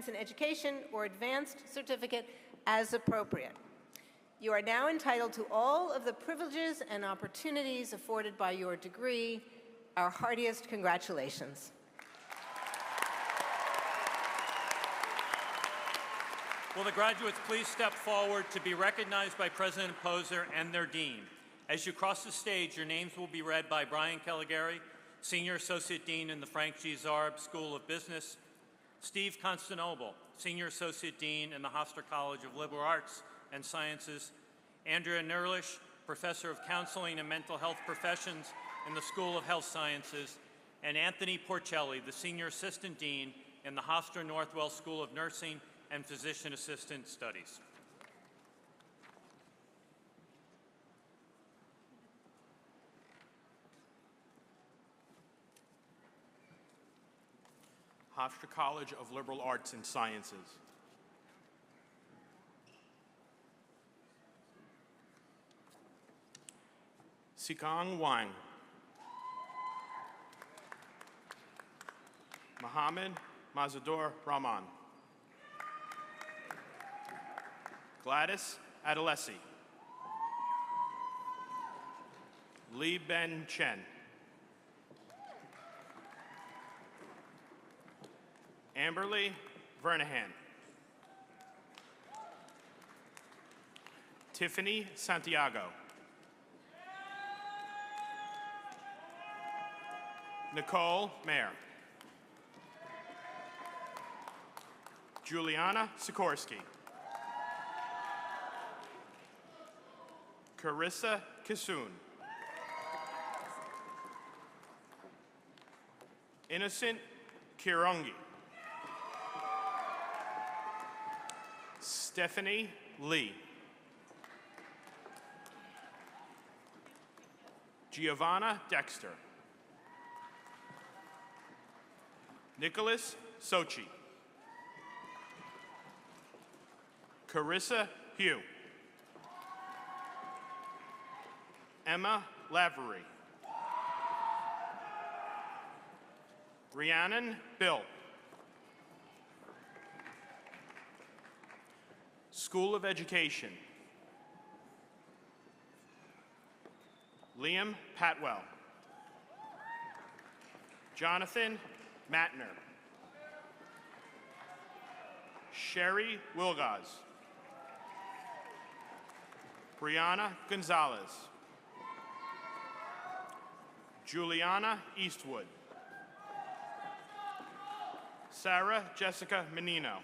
in Education, or Advanced Certificate as appropriate. You are now entitled to all of the privileges and opportunities afforded by your degree. Our heartiest congratulations. Will the graduates please step forward to be recognized by President Posner and their dean. As you cross the stage, your names will be read by Brian Caligari, Senior Associate Dean in the Frank G. Zarb School of Business, Steve Constantinople, Senior Associate Dean in the Hofstra College of Liberal Arts and Sciences, Andrea Nerlich, Professor of Counseling and Mental Health Professions in the School of Health Sciences, and Anthony Porcelli, the Senior Assistant Dean in the Hofstra Northwell School of Nursing and Physician Assistant Studies. Hofstra College of Liberal Arts and Sciences. Sikang Wang. Mohammed Mazador Rahman. Gladys Adalessi. Lee Ben Chen. Amberly Vernahan. Tiffany Santiago. Nicole Mayer. Juliana Sikorsky. Carissa Kissoon. Innocent Kirongi. Stephanie Lee. Giovanna Dexter. Nicholas Sochi. Carissa Hugh. Emma Lavery. Rhiannon Bill. School of Education. Liam Patwell. Jonathan Matner. Sherry Wilgaz. Brianna Gonzalez. Juliana Eastwood. Sarah Jessica Menino.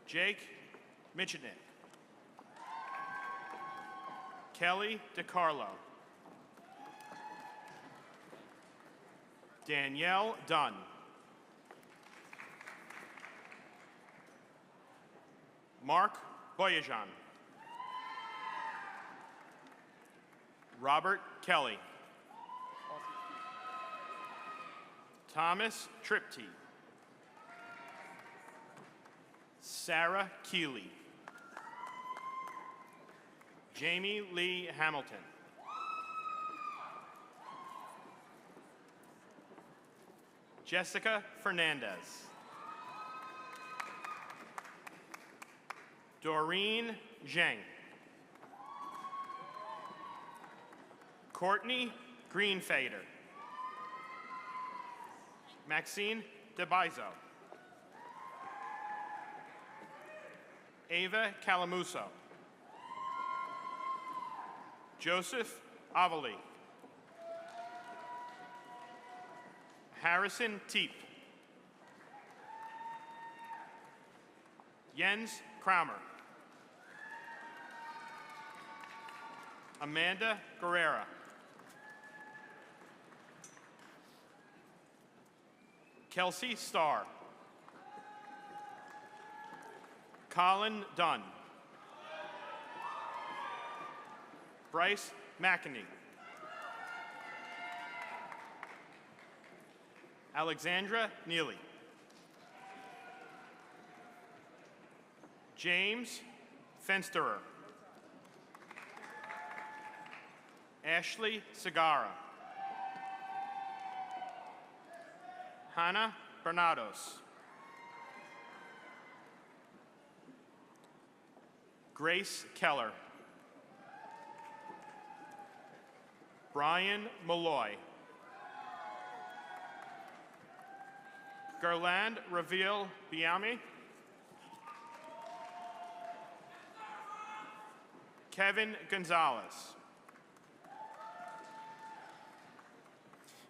Jake Michinick. Kelly DiCarlo. Danielle Dunn. Mark Boyajan. Robert Kelly. Thomas Tripty. Sarah Keeley. Jamie Lee Hamilton. Jessica Fernandez. Doreen Zhang. Courtney Greenfader. Maxine DeBizo. Ava Calamuso. Joseph Avali. Harrison Teep. Jens Kramer. Amanda Guerrera. Kelsey Starr. Colin Dunn. Bryce McInerney. Alexandra Neely. James Fensterer. Ashley Segara. Hannah Bernados. Grace Keller. Brian Malloy. Garland Raviel Biami. Kevin Gonzalez.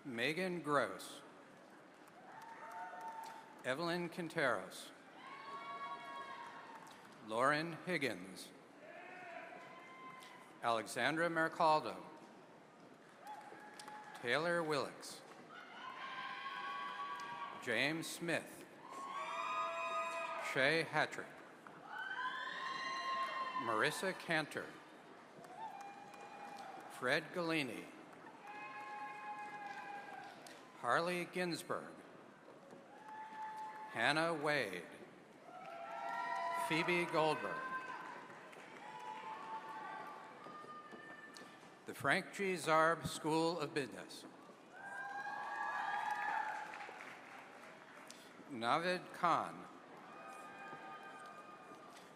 Megan Gross. Evelyn Quinteros. Lauren Higgins. Alexandra Mercaldo. Taylor Willix. James Smith. Shay Hattrick. Marissa Cantor. Fred Galini. Harley Ginsburg. Hannah Wade. Phoebe Goldberg. The Frank G. Zarb School of Business. Navid Khan.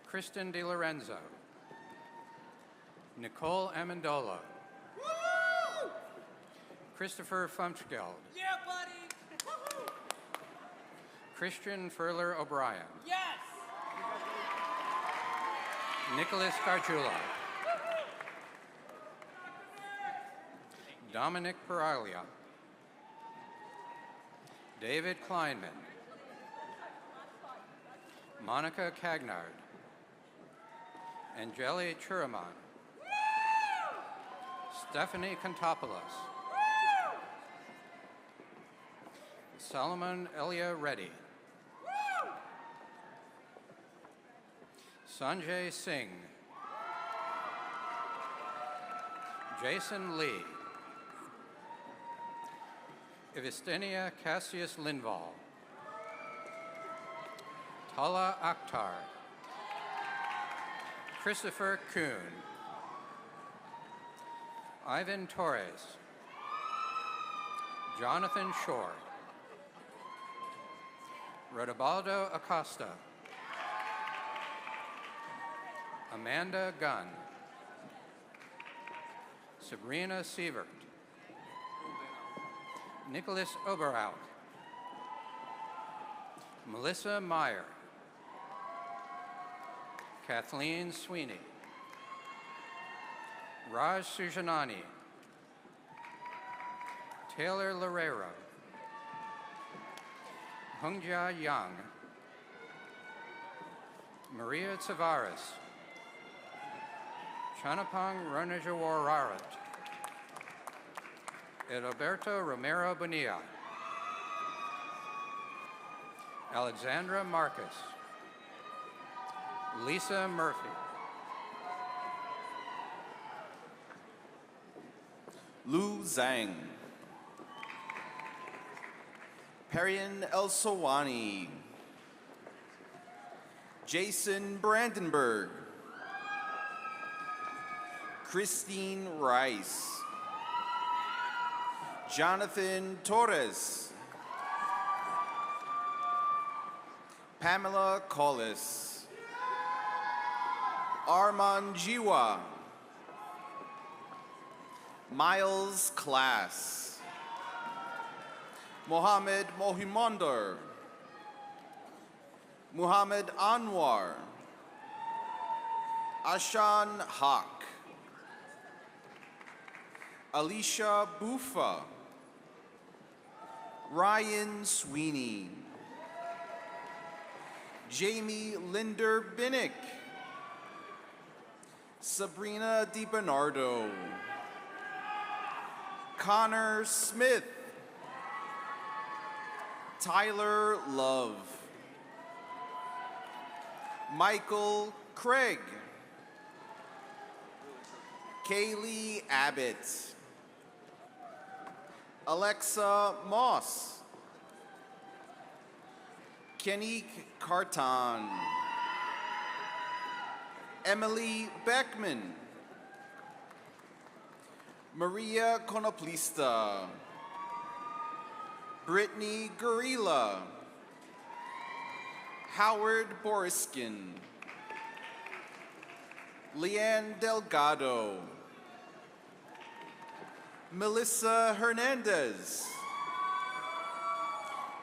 Kristen DiLorenzo. Nicole Amendola. Christopher Fumschgeld. Yeah, buddy! Christian Furler O'Brien. Yes! Nicholas Gargiula. Dominic Peraglia. David Kleinman. Monica Cagnard. Angeli Churaman. Stephanie Contopoulos. Solomon Elia Reddy. Sanjay Singh. Jason Lee. Evistenia Cassius Lindvall. Tala Akhtar. Christopher Kuhn. Ivan Torres. Jonathan Shore. Rodobaldo Acosta. Amanda Gunn. Sabrina Sievert. Nicholas Oberauch. Melissa Meyer. Kathleen Sweeney. Raj Sujanani. Taylor Larrero. Hungjia Yang. Maria Tavares. Chanapang Ronajawararat. Edalberto Romero Bonilla. Alexandra Marcus. Lisa Murphy. Lu Zhang. Perian El Sowani. Jason Brandenburg. Christine Rice. Jonathan Torres. Pamela Collis. Arman Jiwa. Miles Class. Mohammed Mohimondar. Muhammad Anwar. Ashan Haq. Alicia Bufa. Ryan Sweeney. Jamie Linder Binnick. Sabrina DiBernardo. Connor Smith. Tyler Love. Michael Craig. Kaylee Abbott. Alexa Moss. Kenik Carton. Emily Beckman. Maria Konoplista. Brittany Gorilla. Howard Boriskin. Leanne Delgado. Melissa Hernandez.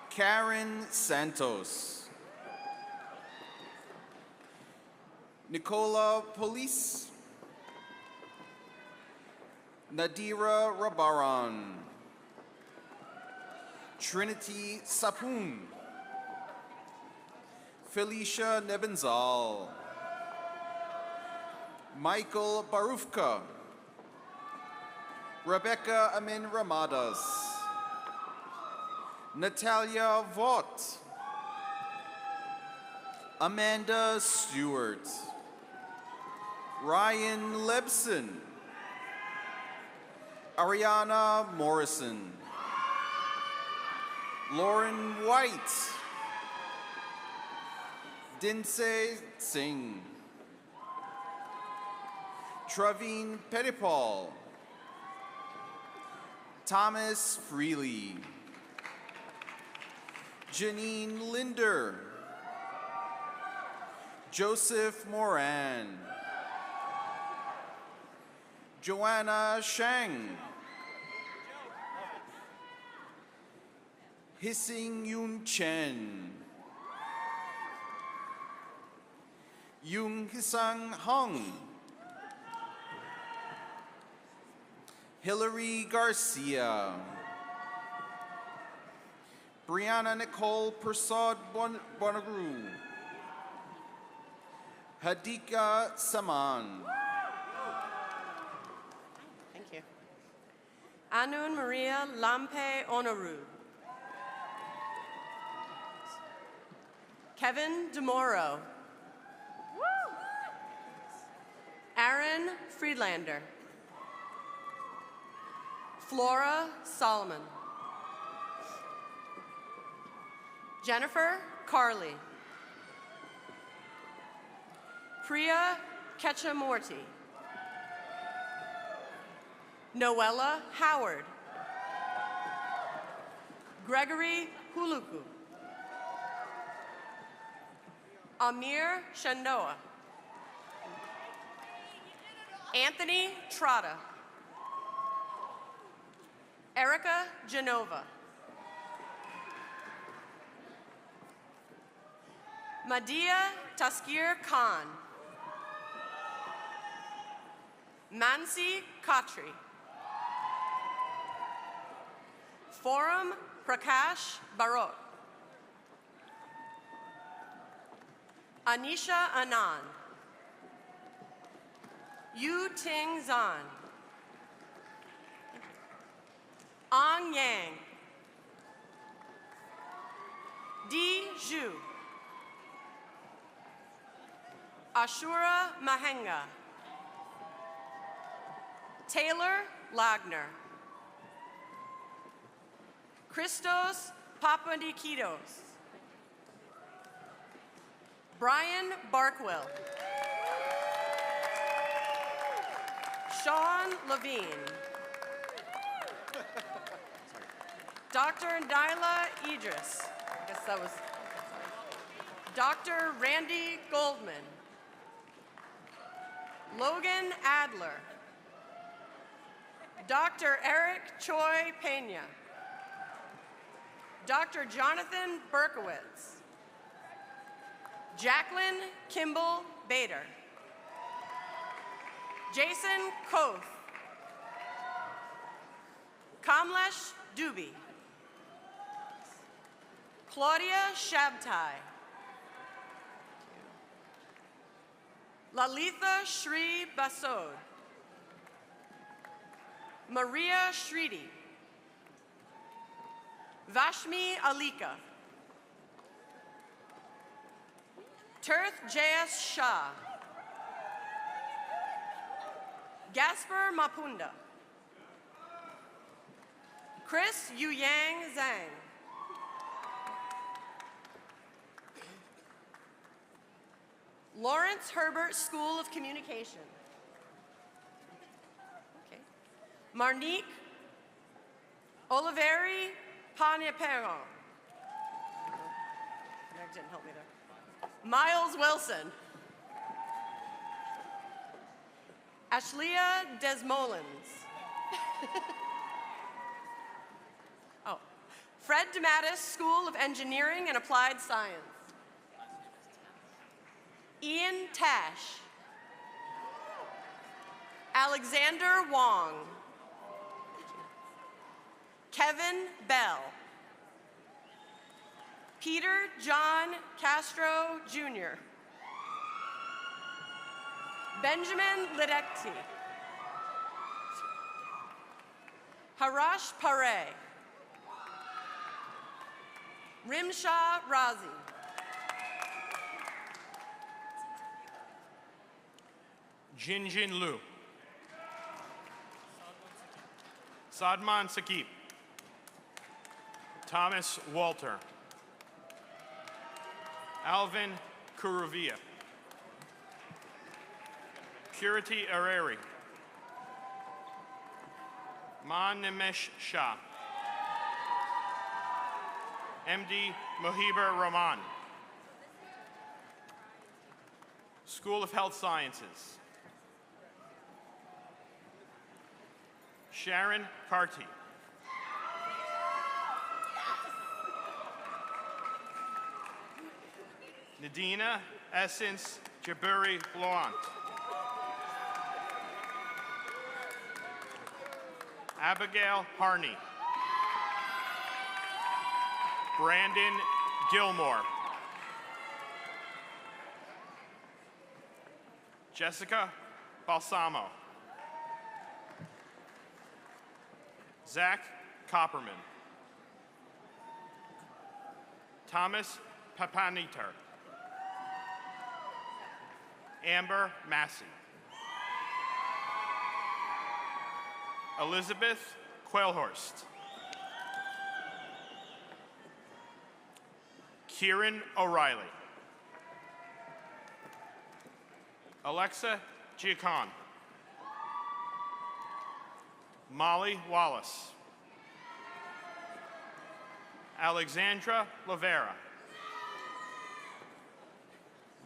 Karen Santos. Nicola Police. Nadira Rabaran. Trinity Sapun. Felicia Nebenzal. Michael Barufka. Rebecca Amin Ramadas. Natalia Vaught. Amanda Stewart. Ryan Lebson. Ariana Morrison. Lauren White. Dinse Singh. Traveen Pettipal. Thomas Freely. Janine Linder. Joseph Moran. Joanna Shang. Hissing Yun Chen. Yung Hisang Hong. Hillary Garcia. Brianna Nicole Prasad Bonagru. Hadika Saman. Thank you. Anun Maria Lampe Onoru. Kevin DeMoro. Aaron Friedlander. Flora Solomon. Jennifer Carley. Priya Ketchamorty. Noella Howard. Gregory Huluku. Amir Shandoa. Anthony Trotta. Erica Genova. Madia Taskir Khan. Mansi Khatri. Forum Prakash Barot. Anisha Anand. Yu Ting Zan. Ang Yang. Di Zhu. Ashura Mahenga. Taylor Lagner. Christos Papadikidos. Brian Barkwell. Sean Levine. Dr. Naila Idris. I guess that was. Dr. Randy Goldman. Logan Adler. Dr. Eric Choi Pena. Dr. Jonathan Berkowitz. Jacqueline Kimball Bader. Jason Koth. Kamlesh Dubey. Claudia Shabtai. Lalitha Shri Basod. Maria Shridi. Vashmi Alika. Tirth J.S. Shah. Gasper Mapunda. Chris Yuyang Zhang. Lawrence Herbert School of Communication. Okay. Marnique Oliveri Paniapero. That didn't help me there. Miles Wilson. Ashlia Desmolins. Oh. Fred DeMattis School of Engineering and Applied Science. Ian Tash. Alexander Wong. Kevin Bell. Peter John Castro, Jr. Benjamin Lidecti. Harash Pare. Rimshah Razi. Jinjin Lu. Sadman Sakib. Thomas Walter. Alvin Kuruvia. Purity Areri. Manimesh Shah. MD Mohibur Rahman. School of Health Sciences. Sharon Carty. Nadina Essence Jaburi Blount. Abigail Harney. Brandon Gilmore. Jessica Balsamo. Zach Copperman. Thomas Papaniter. Amber Massey. Elizabeth Quailhorst. Kieran O'Reilly. Alexa Giacon. Molly Wallace. Alexandra Lavera.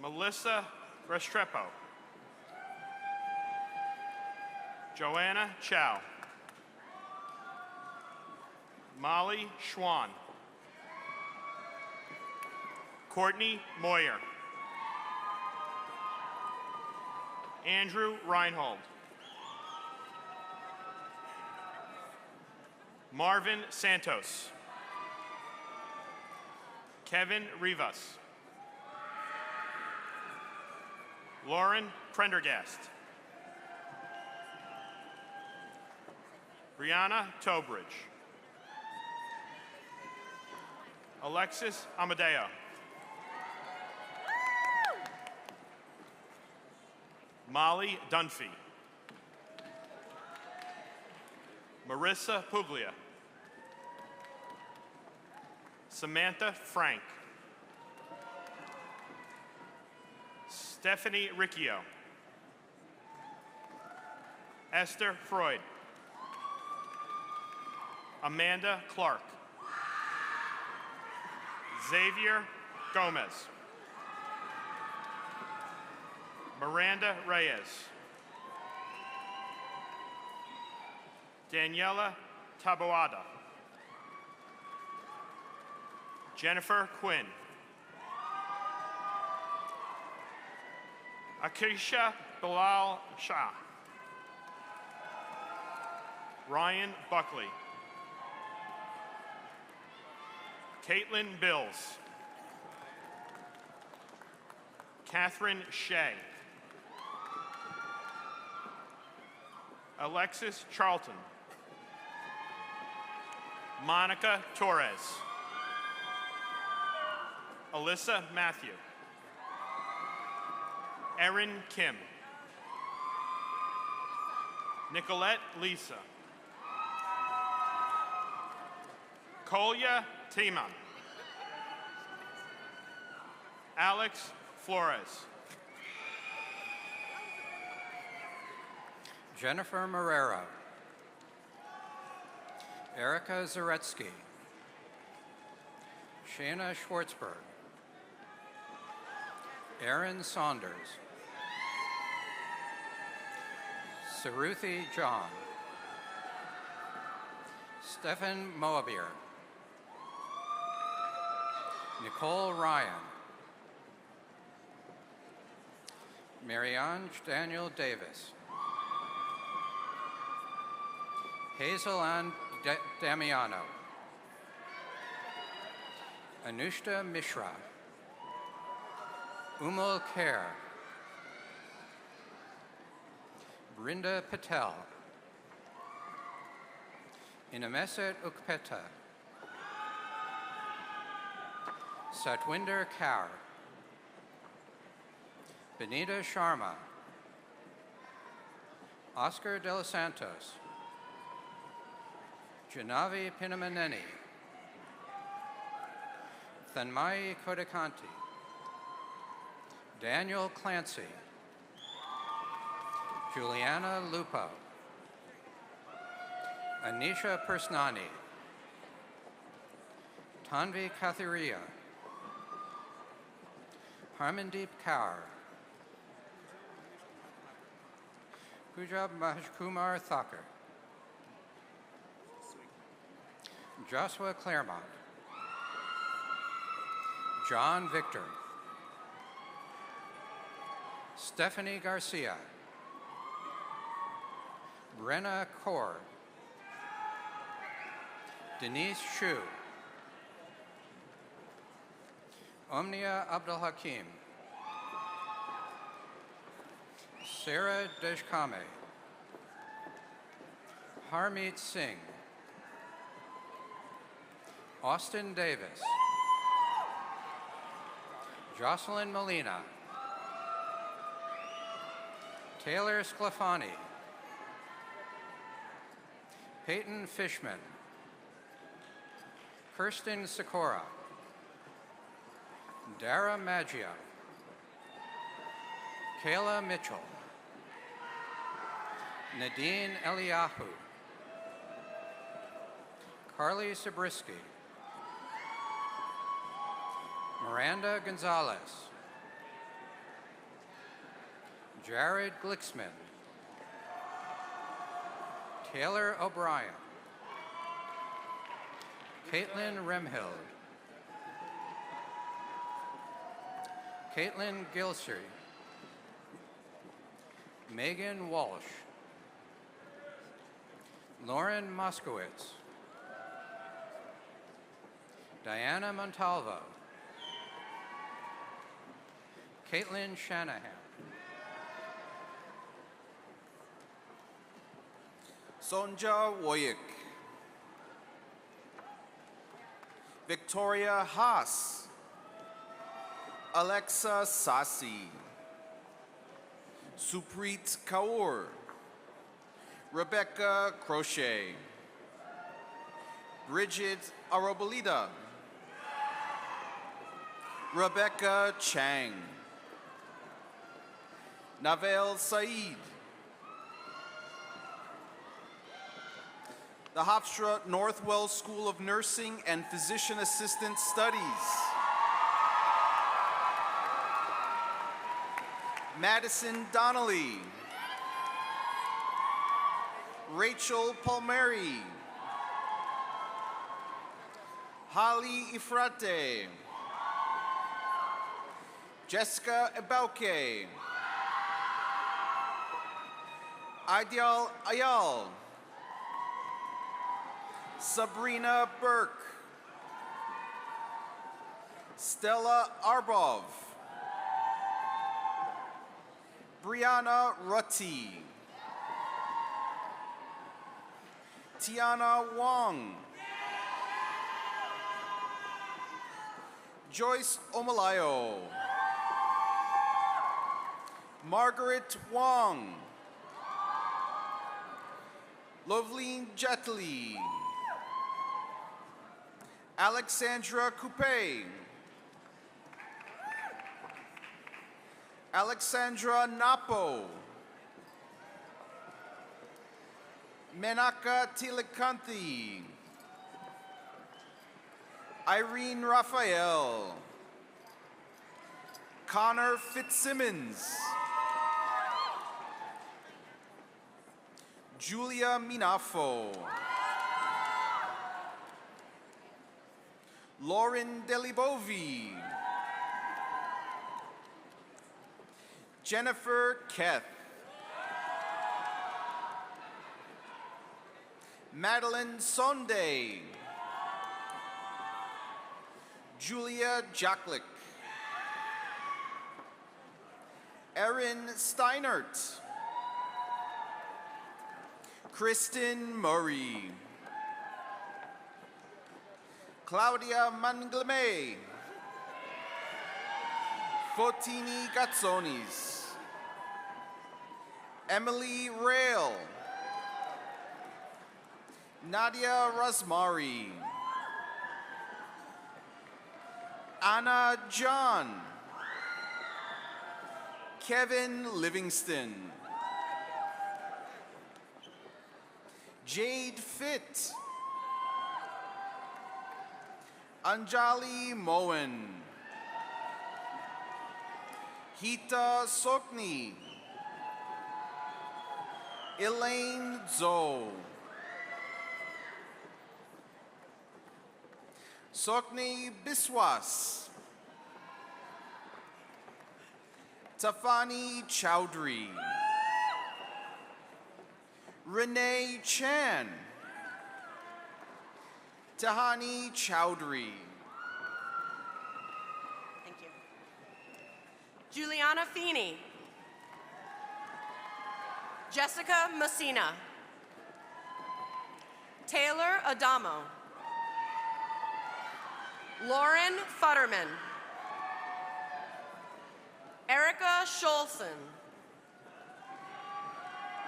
Melissa Restrepo. Joanna Chow. Molly Schwan. Courtney Moyer. Andrew Reinhold. Marvin Santos. Kevin Rivas. Lauren Prendergast. Brianna Tobridge. Alexis Amadeo. Molly Dunphy. Marissa Puglia. Samantha Frank. Stephanie Riccio. Esther Freud. Amanda Clark. Xavier Gomez. Miranda Reyes. Daniela Taboada. Jennifer Quinn. Akisha Bilal Shah. Ryan Buckley. Caitlin Bills. Catherine Shea. Alexis Charlton. Monica Torres. Alyssa Matthew. Erin Kim. Nicolette Lisa. Kolya Timan. Alex Flores. Jennifer Marrero. Erica Zaretsky. Shana Schwartzberg. Aaron Saunders. Saruthi John. Stephen Moabier. Nicole Ryan. Marianne Daniel Davis. Hazel Ann Damiano. Anushka Mishra. Umul Kher. Brinda Patel. Inameset Ukpeta. Satwinder Kaur. Benita Sharma. Oscar De Los Santos. Janavi Pinamaneni. Thanmai Kodakanti. Daniel Clancy. Juliana Lupo. Anisha Persnani. Tanvi Kathiria. Harmandeep Kaur. Pujab Maheshkumar Thakur. Joshua Claremont. John Victor. Stephanie Garcia. Brenna Kaur. Denise Shu. Omnia Abdul Hakim. Sarah Deshkame. Harmeet Singh. Austin Davis. Jocelyn Molina. Taylor Sclafani. Peyton Fishman. Kirsten Sikora. Dara Maggia. Kayla Mitchell. Nadine Eliyahu. Carly Zabriskie. Miranda Gonzalez. Jared Glicksman. Taylor O'Brien. Caitlin Remhild. Caitlin Gilsey. Megan Walsh. Lauren Moskowitz. Diana Montalvo. Caitlin Shanahan. Sonja Woyik. Victoria Haas. Alexa Sasi. Supreet Kaur. Rebecca Crochet. Bridget Arobolida. Rebecca Chang. Navel Saeed. The Hofstra Northwell School of Nursing and Physician Assistant Studies. Madison Donnelly. Rachel Palmieri. Holly Ifrate. Jessica Ebauke. Ideal Ayal. Sabrina Burke. Stella Arbov. Brianna Rutti. Tiana Wong. Joyce Omalayo. Margaret Wong. Loveline Jetli. Alexandra Coupe. Alexandra Napo. Menaka Tilikanthi. Irene Raphael. Connor Fitzsimmons. Julia Minafo. Lauren Delibovi. Jennifer Keth. Madeline Sonde. Julia Jaklick. Erin Steinert. Kristen Murray. Claudia Mangleme. Fotini Gatsonis. Emily Rail. Nadia Rasmari. Anna John. Kevin Livingston. Jade Fitt. Anjali Moen. Hita Sokni. Elaine Zoe. Sokni Biswas. Tafani Chowdhury. Renee Chan. Tahani Chowdhury. Thank you. Juliana Feeney. Jessica Messina. Taylor Adamo. Lauren Futterman. Erica Scholson.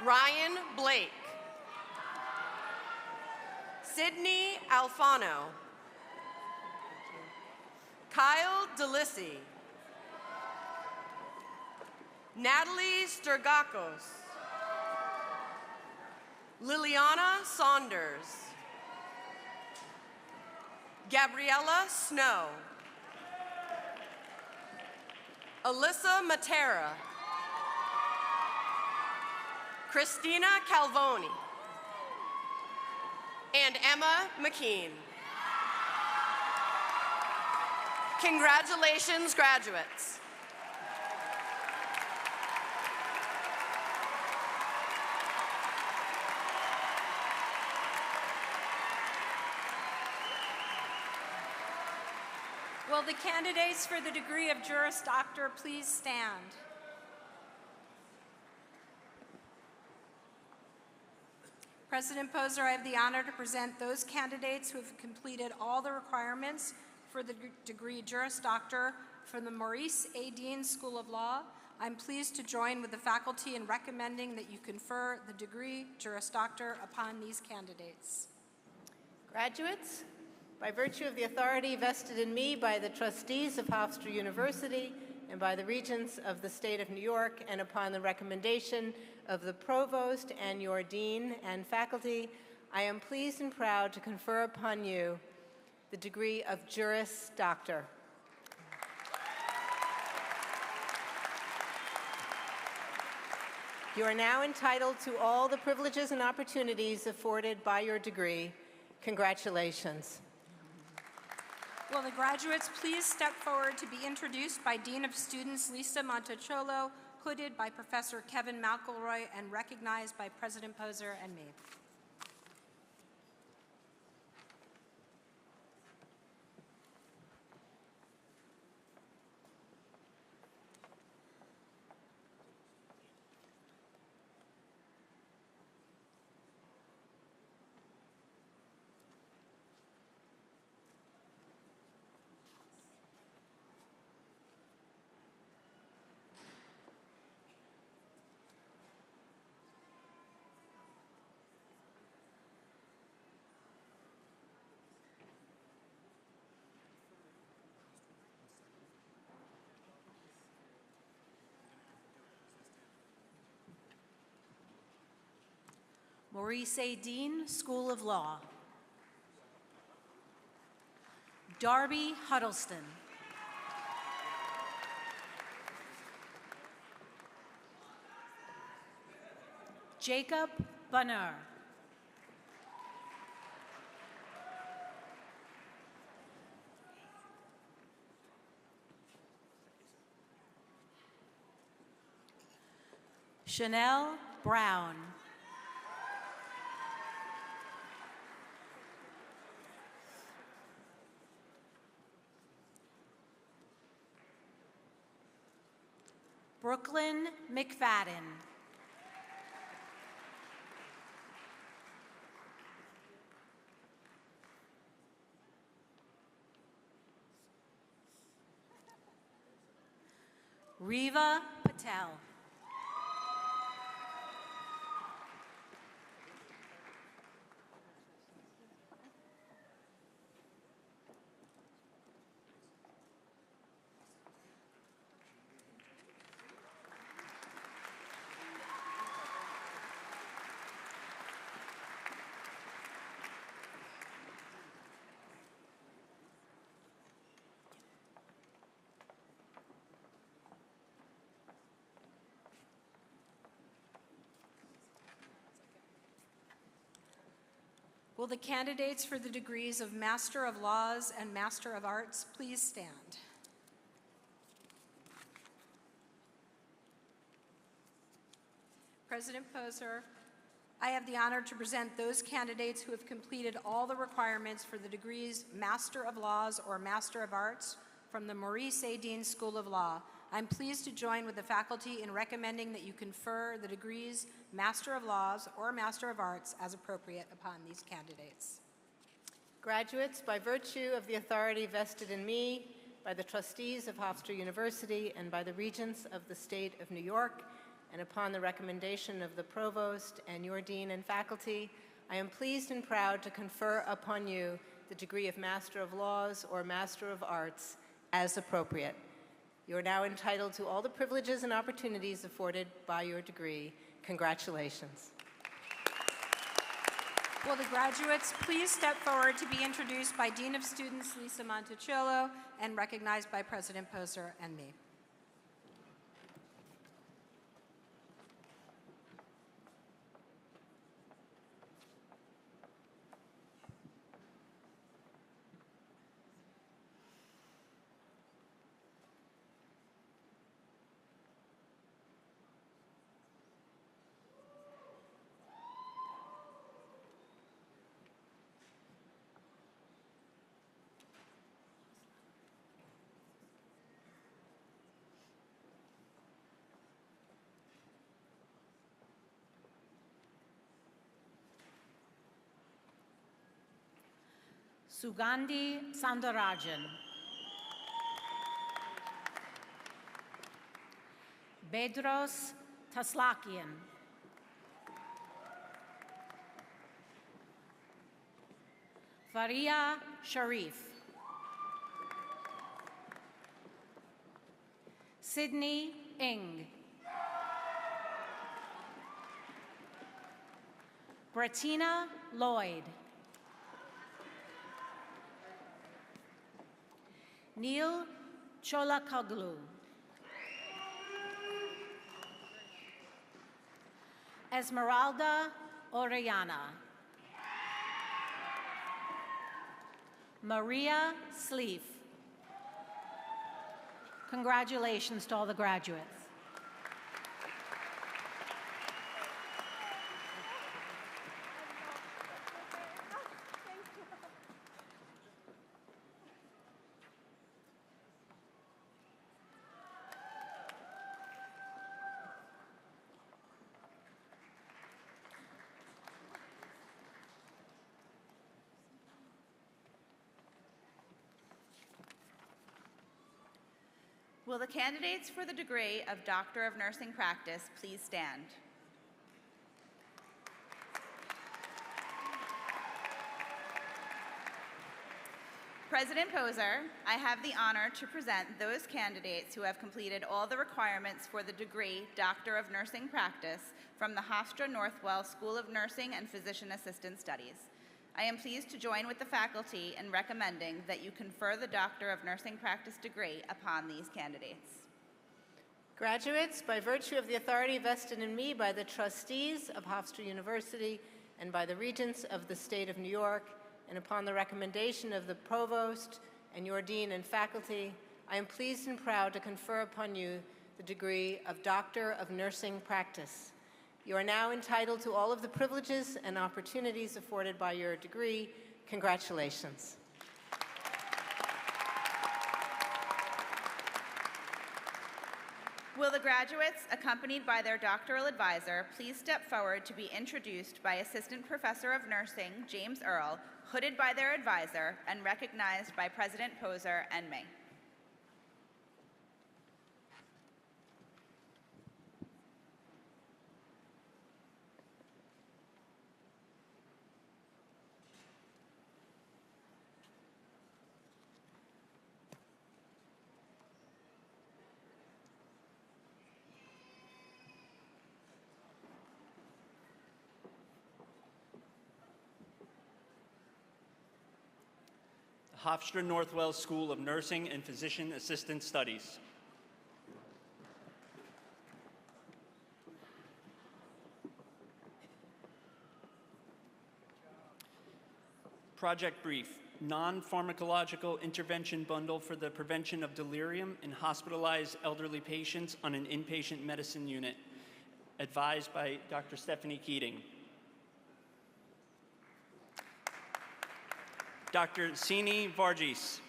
Ryan Blake. Sydney Alfano. Kyle DeLisi. Natalie Sturgakos. Liliana Saunders. Gabriella Snow. Alyssa Matera. Christina Calvoni. And Emma McKean. Congratulations, graduates. Will the candidates for the degree of Juris Doctor please stand? President Poser, I have the honor to present those candidates who have completed all the requirements for the degree Juris Doctor from the Maurice A. Dean School of Law. I'm pleased to join with the faculty in recommending that you confer the degree Juris Doctor upon these candidates. Graduates, by virtue of the authority vested in me by the trustees of Hofstra University and by the Regents of the State of New York, and upon the recommendation of the Provost and your Dean and faculty, I am pleased and proud to confer upon you the degree of Juris Doctor. You are now entitled to all the privileges and opportunities afforded by your degree. Congratulations. Will the graduates please step forward to be introduced by Dean of Students Lisa Montecholo, hooded by Professor Kevin McElroy, and recognized by President Poser and me. Maurice A. Dean School of Law. Darby Huddleston. Jacob Bunner. Chanel Brown. Brooklyn McFadden. Riva Patel. Will the candidates for the degrees of Master of Laws and Master of Arts please stand? President Poser, I have the honor to present those candidates who have completed all the requirements for the degrees Master of Laws or Master of Arts from the Maurice A. Dean School of Law. I'm pleased to join with the faculty in recommending that you confer the degrees Master of Laws or Master of Arts as appropriate upon these candidates. Graduates, by virtue of the authority vested in me by the trustees of Hofstra University and by the regents of the state of New York, and upon the recommendation of the provost and your dean and faculty, I am pleased and proud to confer upon you the degree of Master of Laws or Master of Arts as appropriate. You are now entitled to all the privileges and opportunities afforded by your degree. Congratulations. Will the graduates please step forward to be introduced by Dean of Students Lisa Monticciolo and recognized by President Poser and me. Sugandhi Soundarajan. Bedros Taslakian. Faria Sharif. Sydney Ng. Bratina Lloyd. Neil Cholakoglu. Esmeralda Orellana. Maria Sleef. Congratulations to all the graduates. Will the candidates for the degree of Doctor of Nursing Practice please stand? President Poser, I have the honor to present those candidates who have completed all the requirements for the degree Doctor of Nursing Practice from the Hofstra Northwell School of Nursing and Physician Assistant Studies. I am pleased to join with the faculty in recommending that you confer the Doctor of Nursing Practice degree upon these candidates. Graduates, by virtue of the authority vested in me by the trustees of Hofstra University and by the regents of the state of New York, and upon the recommendation of the provost and your dean and faculty, I am pleased and proud to confer upon you the degree of Doctor of Nursing Practice. You are now entitled to all of the privileges and opportunities afforded by your degree. Congratulations. Will the graduates, accompanied by their doctoral advisor, please step forward to be introduced by Assistant Professor of Nursing, James Earle, hooded by their advisor, and recognized by President Poser and me. Hofstra Northwell School of Nursing and Physician Assistant Studies. Project Brief, non-pharmacological intervention bundle for the prevention of delirium in hospitalized elderly patients on an inpatient medicine unit. Advised by Dr. Stephanie Keating. Dr. Sini Varghese.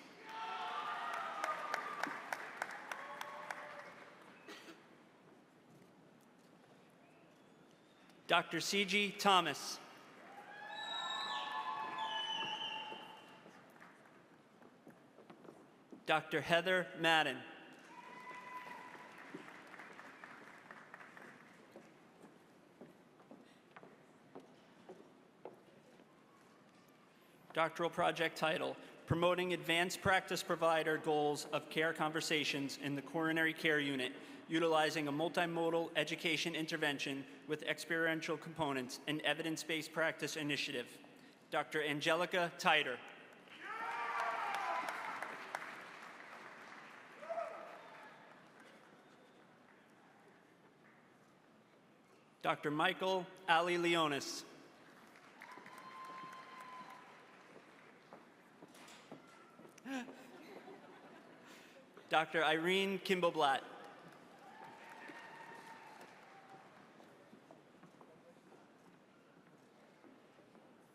Dr. C.G. Thomas. Dr. Heather Madden. Doctoral project title, Promoting Advanced Practice Provider Goals of Care Conversations in the Coronary Care Unit, utilizing a multimodal education intervention with experiential components and evidence-based practice initiative. Dr. Angelica Titer. Dr. Michael Ali Leonis. Dr. Irene Kimball-Blatt.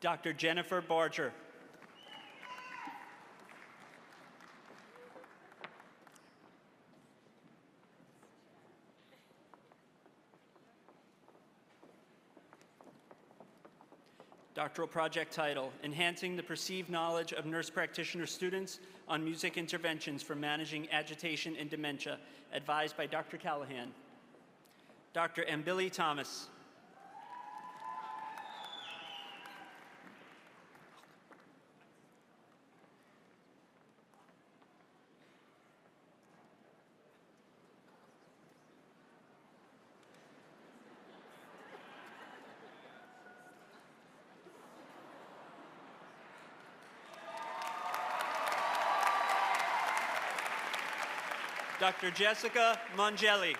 Dr. Jennifer Barger. Doctoral project title, Enhancing the Perceived Knowledge of Nurse Practitioner Students on Music Interventions for Managing Agitation and Dementia, advised by Dr. Callahan. Dr. Ambili Thomas. Dr. Jessica Mongeli.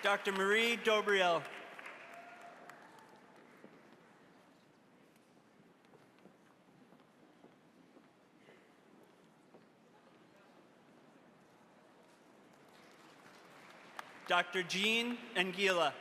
Dr. Marie Dobriel. Dr. Jean Anguila.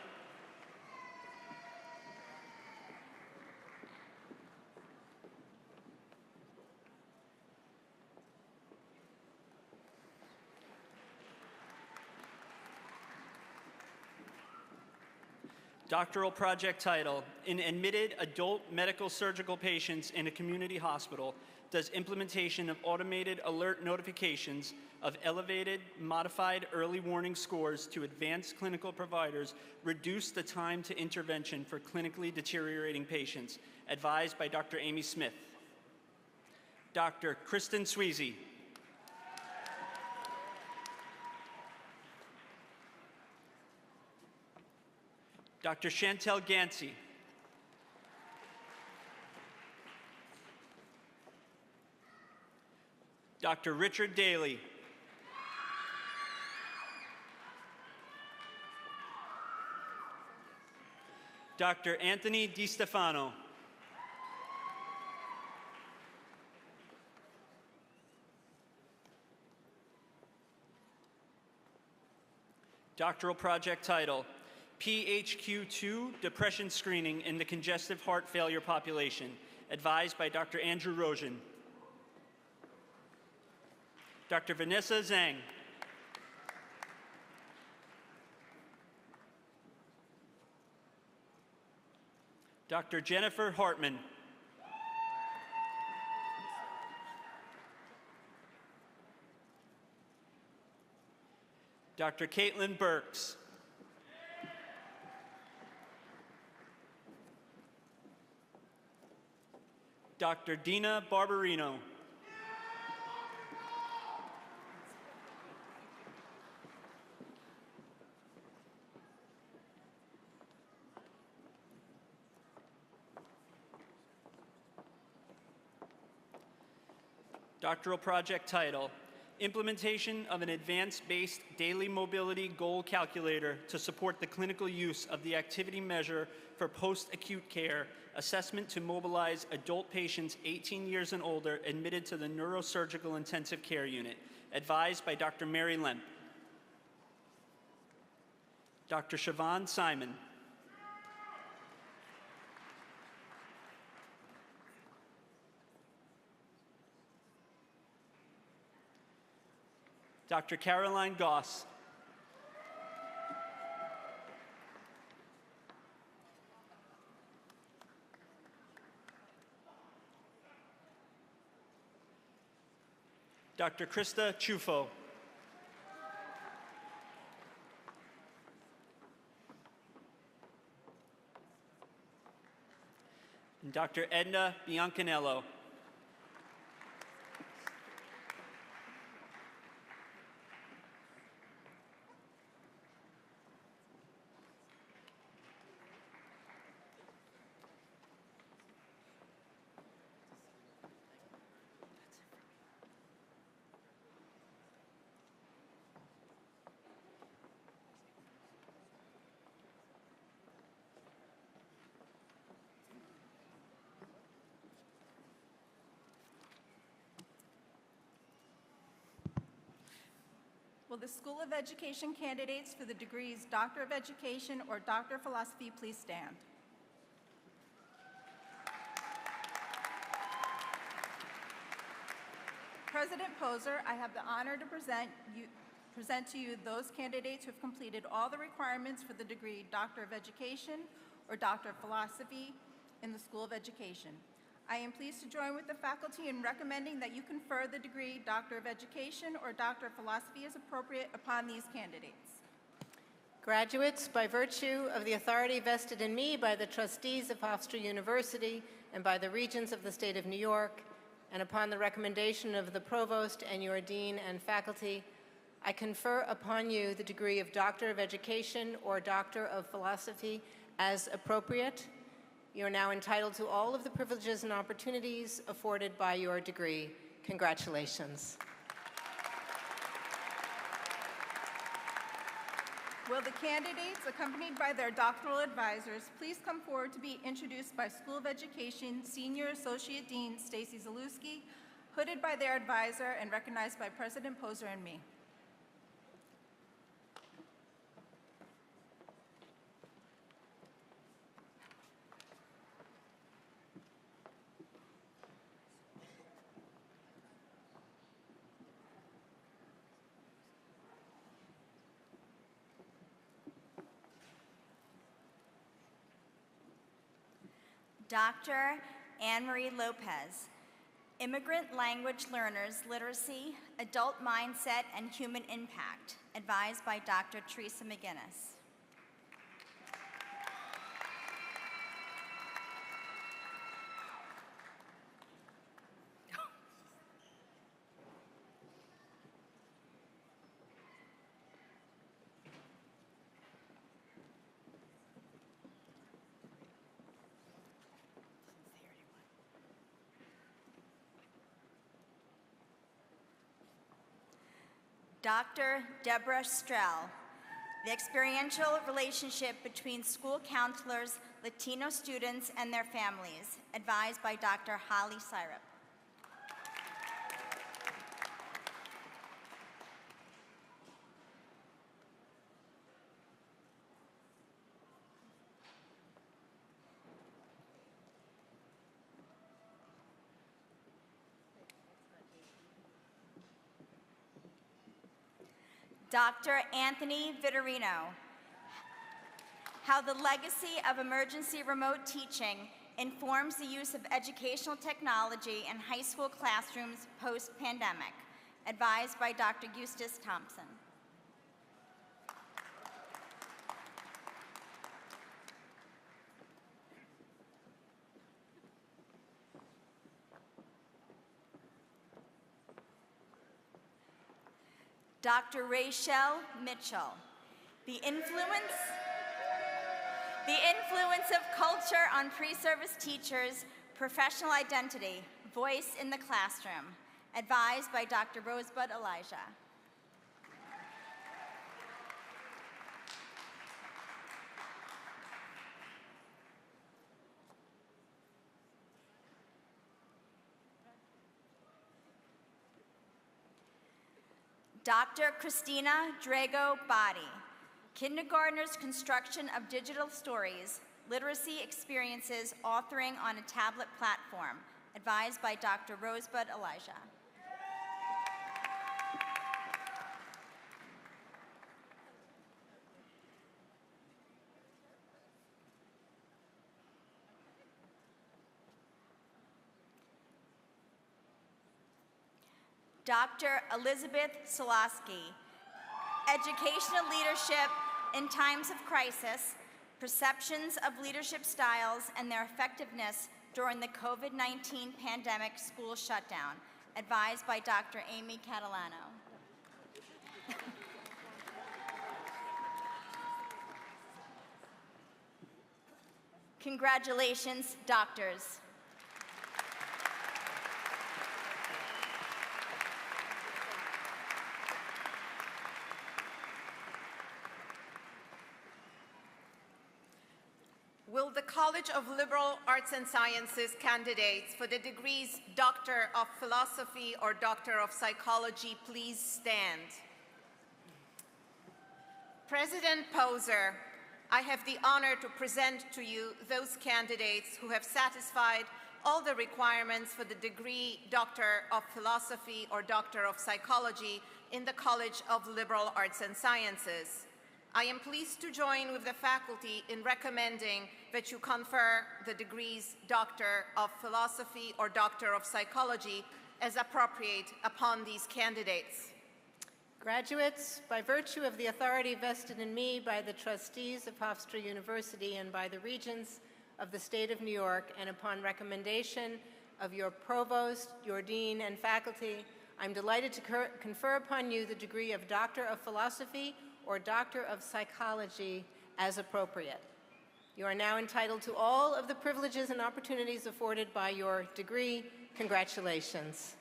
Doctoral project title, In Admitted Adult Medical Surgical Patients in a Community Hospital, does implementation of automated alert notifications of elevated modified early warning scores to advanced clinical providers reduce the time to intervention for clinically deteriorating patients, advised by Dr. Amy Smith. Dr. Kristen Sweezy. Dr. Chantel Gansey. Dr. Richard Daly. Dr. Anthony DiStefano. Doctoral project title, PHQ-2 Depression Screening in the Congestive Heart Failure Population, advised by Dr. Andrew Rojan. Dr. Vanessa Zhang. Dr. Jennifer Hartman. Dr. Caitlin Burks. Dr. Dina Barbarino. Doctoral project title, Implementation of an Advanced-Based Daily Mobility Goal Calculator to support the clinical use of the activity measure for post-acute care, assessment to mobilize adult patients 18 years and older admitted to the neurosurgical intensive care unit, advised by Dr. Mary Lemp. Dr. Siobhan Simon. Dr. Caroline Goss. Dr. Krista Chufo. And Dr. Edna Biancanello. Will the School of Education candidates for the degrees Doctor of Education or Doctor of Philosophy please stand? President Poser, I have the honor to present to you those candidates who have completed all the requirements for the degree Doctor of Education or Doctor of Philosophy in the School of Education. I am pleased to join with the faculty in recommending that you confer the degree Doctor of Education or Doctor of Philosophy as appropriate upon these candidates. Graduates, by virtue of the authority vested in me by the trustees of Hofstra University and by the Regents of the State of New York, and upon the recommendation of the Provost and your Dean and faculty, I confer upon you the degree of Doctor of Education or Doctor of Philosophy as appropriate. You are now entitled to all of the privileges and opportunities afforded by your degree. Congratulations. Will the candidates, accompanied by their doctoral advisors, please come forward to be introduced by School of Education Senior Associate Dean Stacy Zalewski, hooded by their advisor and recognized by President Poser and me. Dr. Anne-Marie Lopez, Immigrant Language Learners, Literacy, Adult Mindset, and Human Impact, advised by Dr. Teresa McGinnis. Dr. Deborah Strell, the experiential relationship between school counselors, Latino students, and their families, advised by Dr. Holly Syrup. Dr. Anthony Vitorino, how the legacy of emergency remote teaching informs the use of educational technology in high school classrooms post-pandemic, advised by Dr. Eustace Thompson. Dr. Rachel Mitchell, the influence of culture on pre-service teachers' professional identity, voice in the classroom, advised by Dr. Rosebud Elijah. Dr. Christina Drago Body, kindergartner's construction of digital stories, literacy experiences, authoring on a tablet platform, advised by Dr. Rosebud Elijah. Dr. Elizabeth Solosky, educational leadership in times of crisis, perceptions of leadership styles and their effectiveness during the COVID-19 pandemic school shutdown, advised by Dr. Amy Catalano. Congratulations, doctors. Will the College of Liberal Arts and Sciences candidates for the degrees Doctor of Philosophy or Doctor of Psychology please stand? President Poser, I have the honor to present to you those candidates who have satisfied all the requirements for the degree Doctor of Philosophy or Doctor of Psychology in the College of Liberal Arts and Sciences. I am pleased to join with the faculty in recommending that you confer the degrees Doctor of Philosophy or Doctor of Psychology as appropriate upon these candidates. Graduates, by virtue of the authority vested in me by the trustees of Hofstra University and by the regents of the state of New York, and upon recommendation of your provost, your dean, and faculty, I'm delighted to confer upon you the degree of Doctor of Philosophy or Doctor of Psychology as appropriate. You are now entitled to all of the privileges and opportunities afforded by your degree. Congratulations.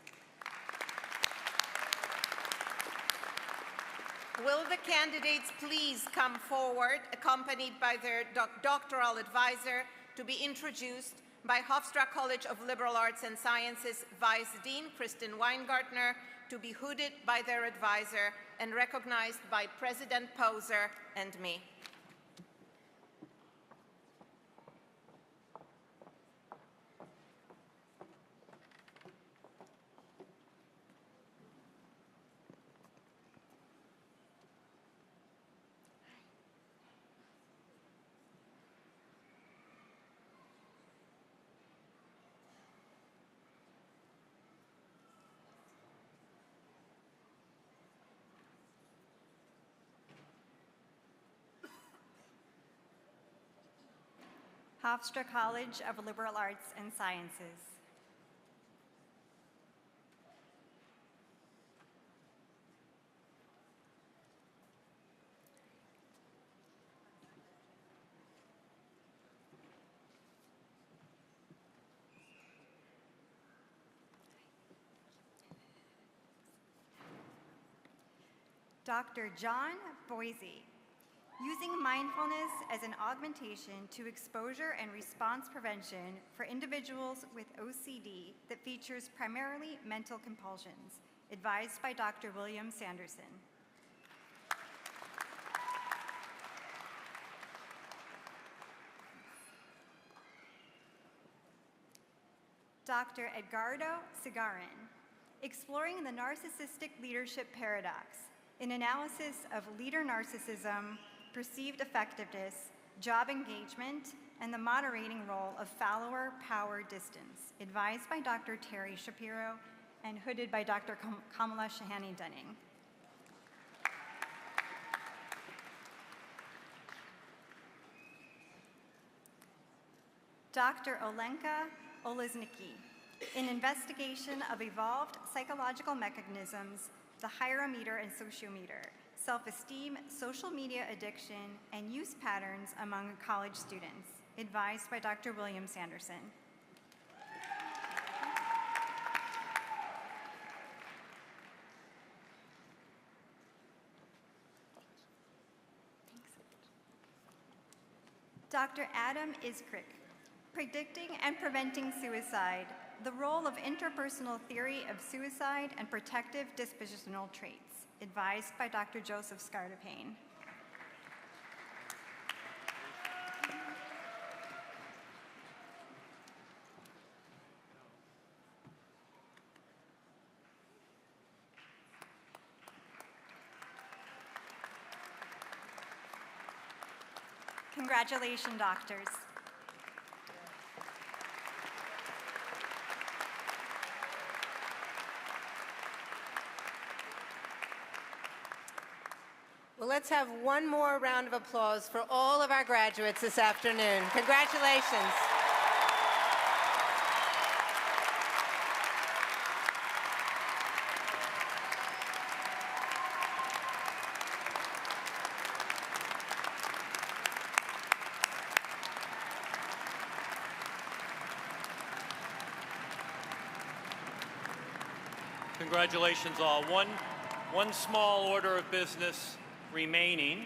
Will the candidates please come forward, accompanied by their doctoral advisor, to be introduced by Hofstra College of Liberal Arts and Sciences Vice Dean Kristen Weingartner, to be hooded by their advisor and recognized by President Poser and me. Hofstra College of Liberal Arts and Sciences. Dr. John Boise. Using mindfulness as an augmentation to exposure and response prevention for individuals with OCD that features primarily mental compulsions, advised by Dr. William Sanderson. Dr. Edgardo Segarin, exploring the narcissistic leadership paradox, an analysis of leader narcissism, perceived effectiveness, job engagement, and the moderating role of follower-power distance, advised by Dr. Terry Shapiro and hooded by Dr. Kamala Shahani-Dunning. Dr. Olenka Olesnicki, an investigation of evolved psychological mechanisms, the hierometer and sociometer, self-esteem, social media addiction, and use patterns among college students, advised by Dr. William Sanderson. Dr. Adam Iskrik, Predicting and Preventing Suicide, the Role of Interpersonal Theory of Suicide and Protective Dispositional Traits, advised by Dr. Joseph Scardapane. Congratulations, doctors. Well, let's have one more round of applause for all of our graduates this afternoon. Congratulations. Congratulations all. One small order of business remaining,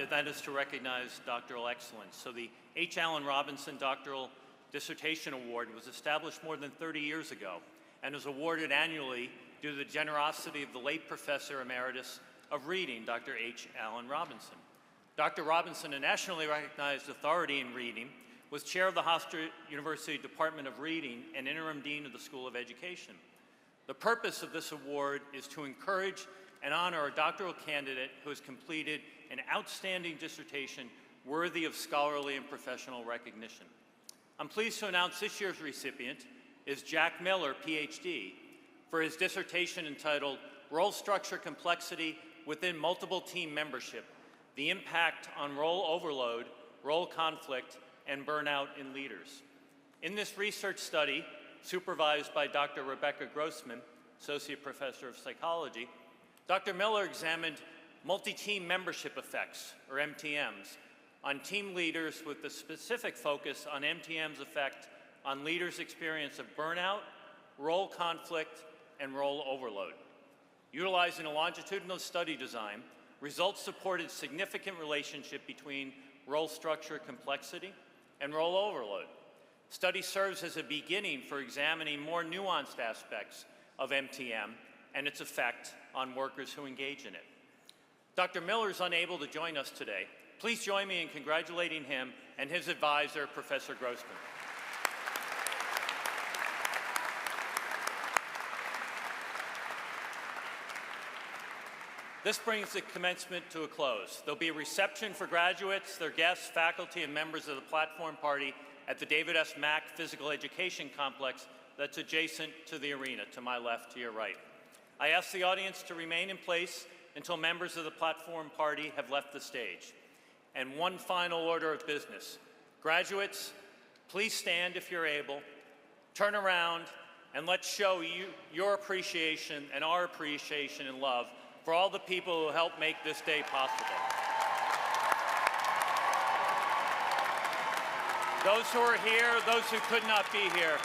that is to recognize doctoral excellence. So the H. Allen Robinson Doctoral Dissertation Award was established more than 30 years ago and is awarded annually due to the generosity of the late Professor Emeritus of Reading, Dr. H. Allen Robinson. Dr. Robinson, a nationally recognized authority in reading, was chair of the Hofstra University Department of Reading and interim dean of the School of Education. The purpose of this award is to encourage and honor a doctoral candidate who has completed an outstanding dissertation worthy of scholarly and professional recognition. I'm pleased to announce this year's recipient is Jack Miller, PhD, for his dissertation entitled Role Structure Complexity Within Multiple Team Membership, the Impact on Role Overload, Role Conflict, and Burnout in Leaders. In this research study, supervised by Dr. Rebecca Grossman, Associate Professor of Psychology, Dr. Miller examined multi-team membership effects, or MTMs, on team leaders with the specific focus on MTM's effect on leaders' experience of burnout, role conflict, and role overload. Utilizing a longitudinal study design, results supported significant relationship between role structure complexity and role overload. Study serves as a beginning for examining more nuanced aspects of MTM and its effect on workers who engage in it. Dr. Miller is unable to join us today. Please join me in congratulating him and his advisor, Professor Grossman. This brings the commencement to a close. There'll be a reception for graduates, their guests, faculty, and members of the platform party at the David S. Mack Physical Education Complex that's adjacent to the arena, to my left, to your right. I ask the audience to remain in place until members of the platform party have left the stage. And one final order of business. Graduates, please stand if you're able, turn around, and let's show you your appreciation and our appreciation and love for all the people who helped make this day possible. Those who are here, those who could not be here,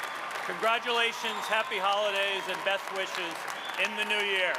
congratulations, happy holidays, and best wishes in the new year.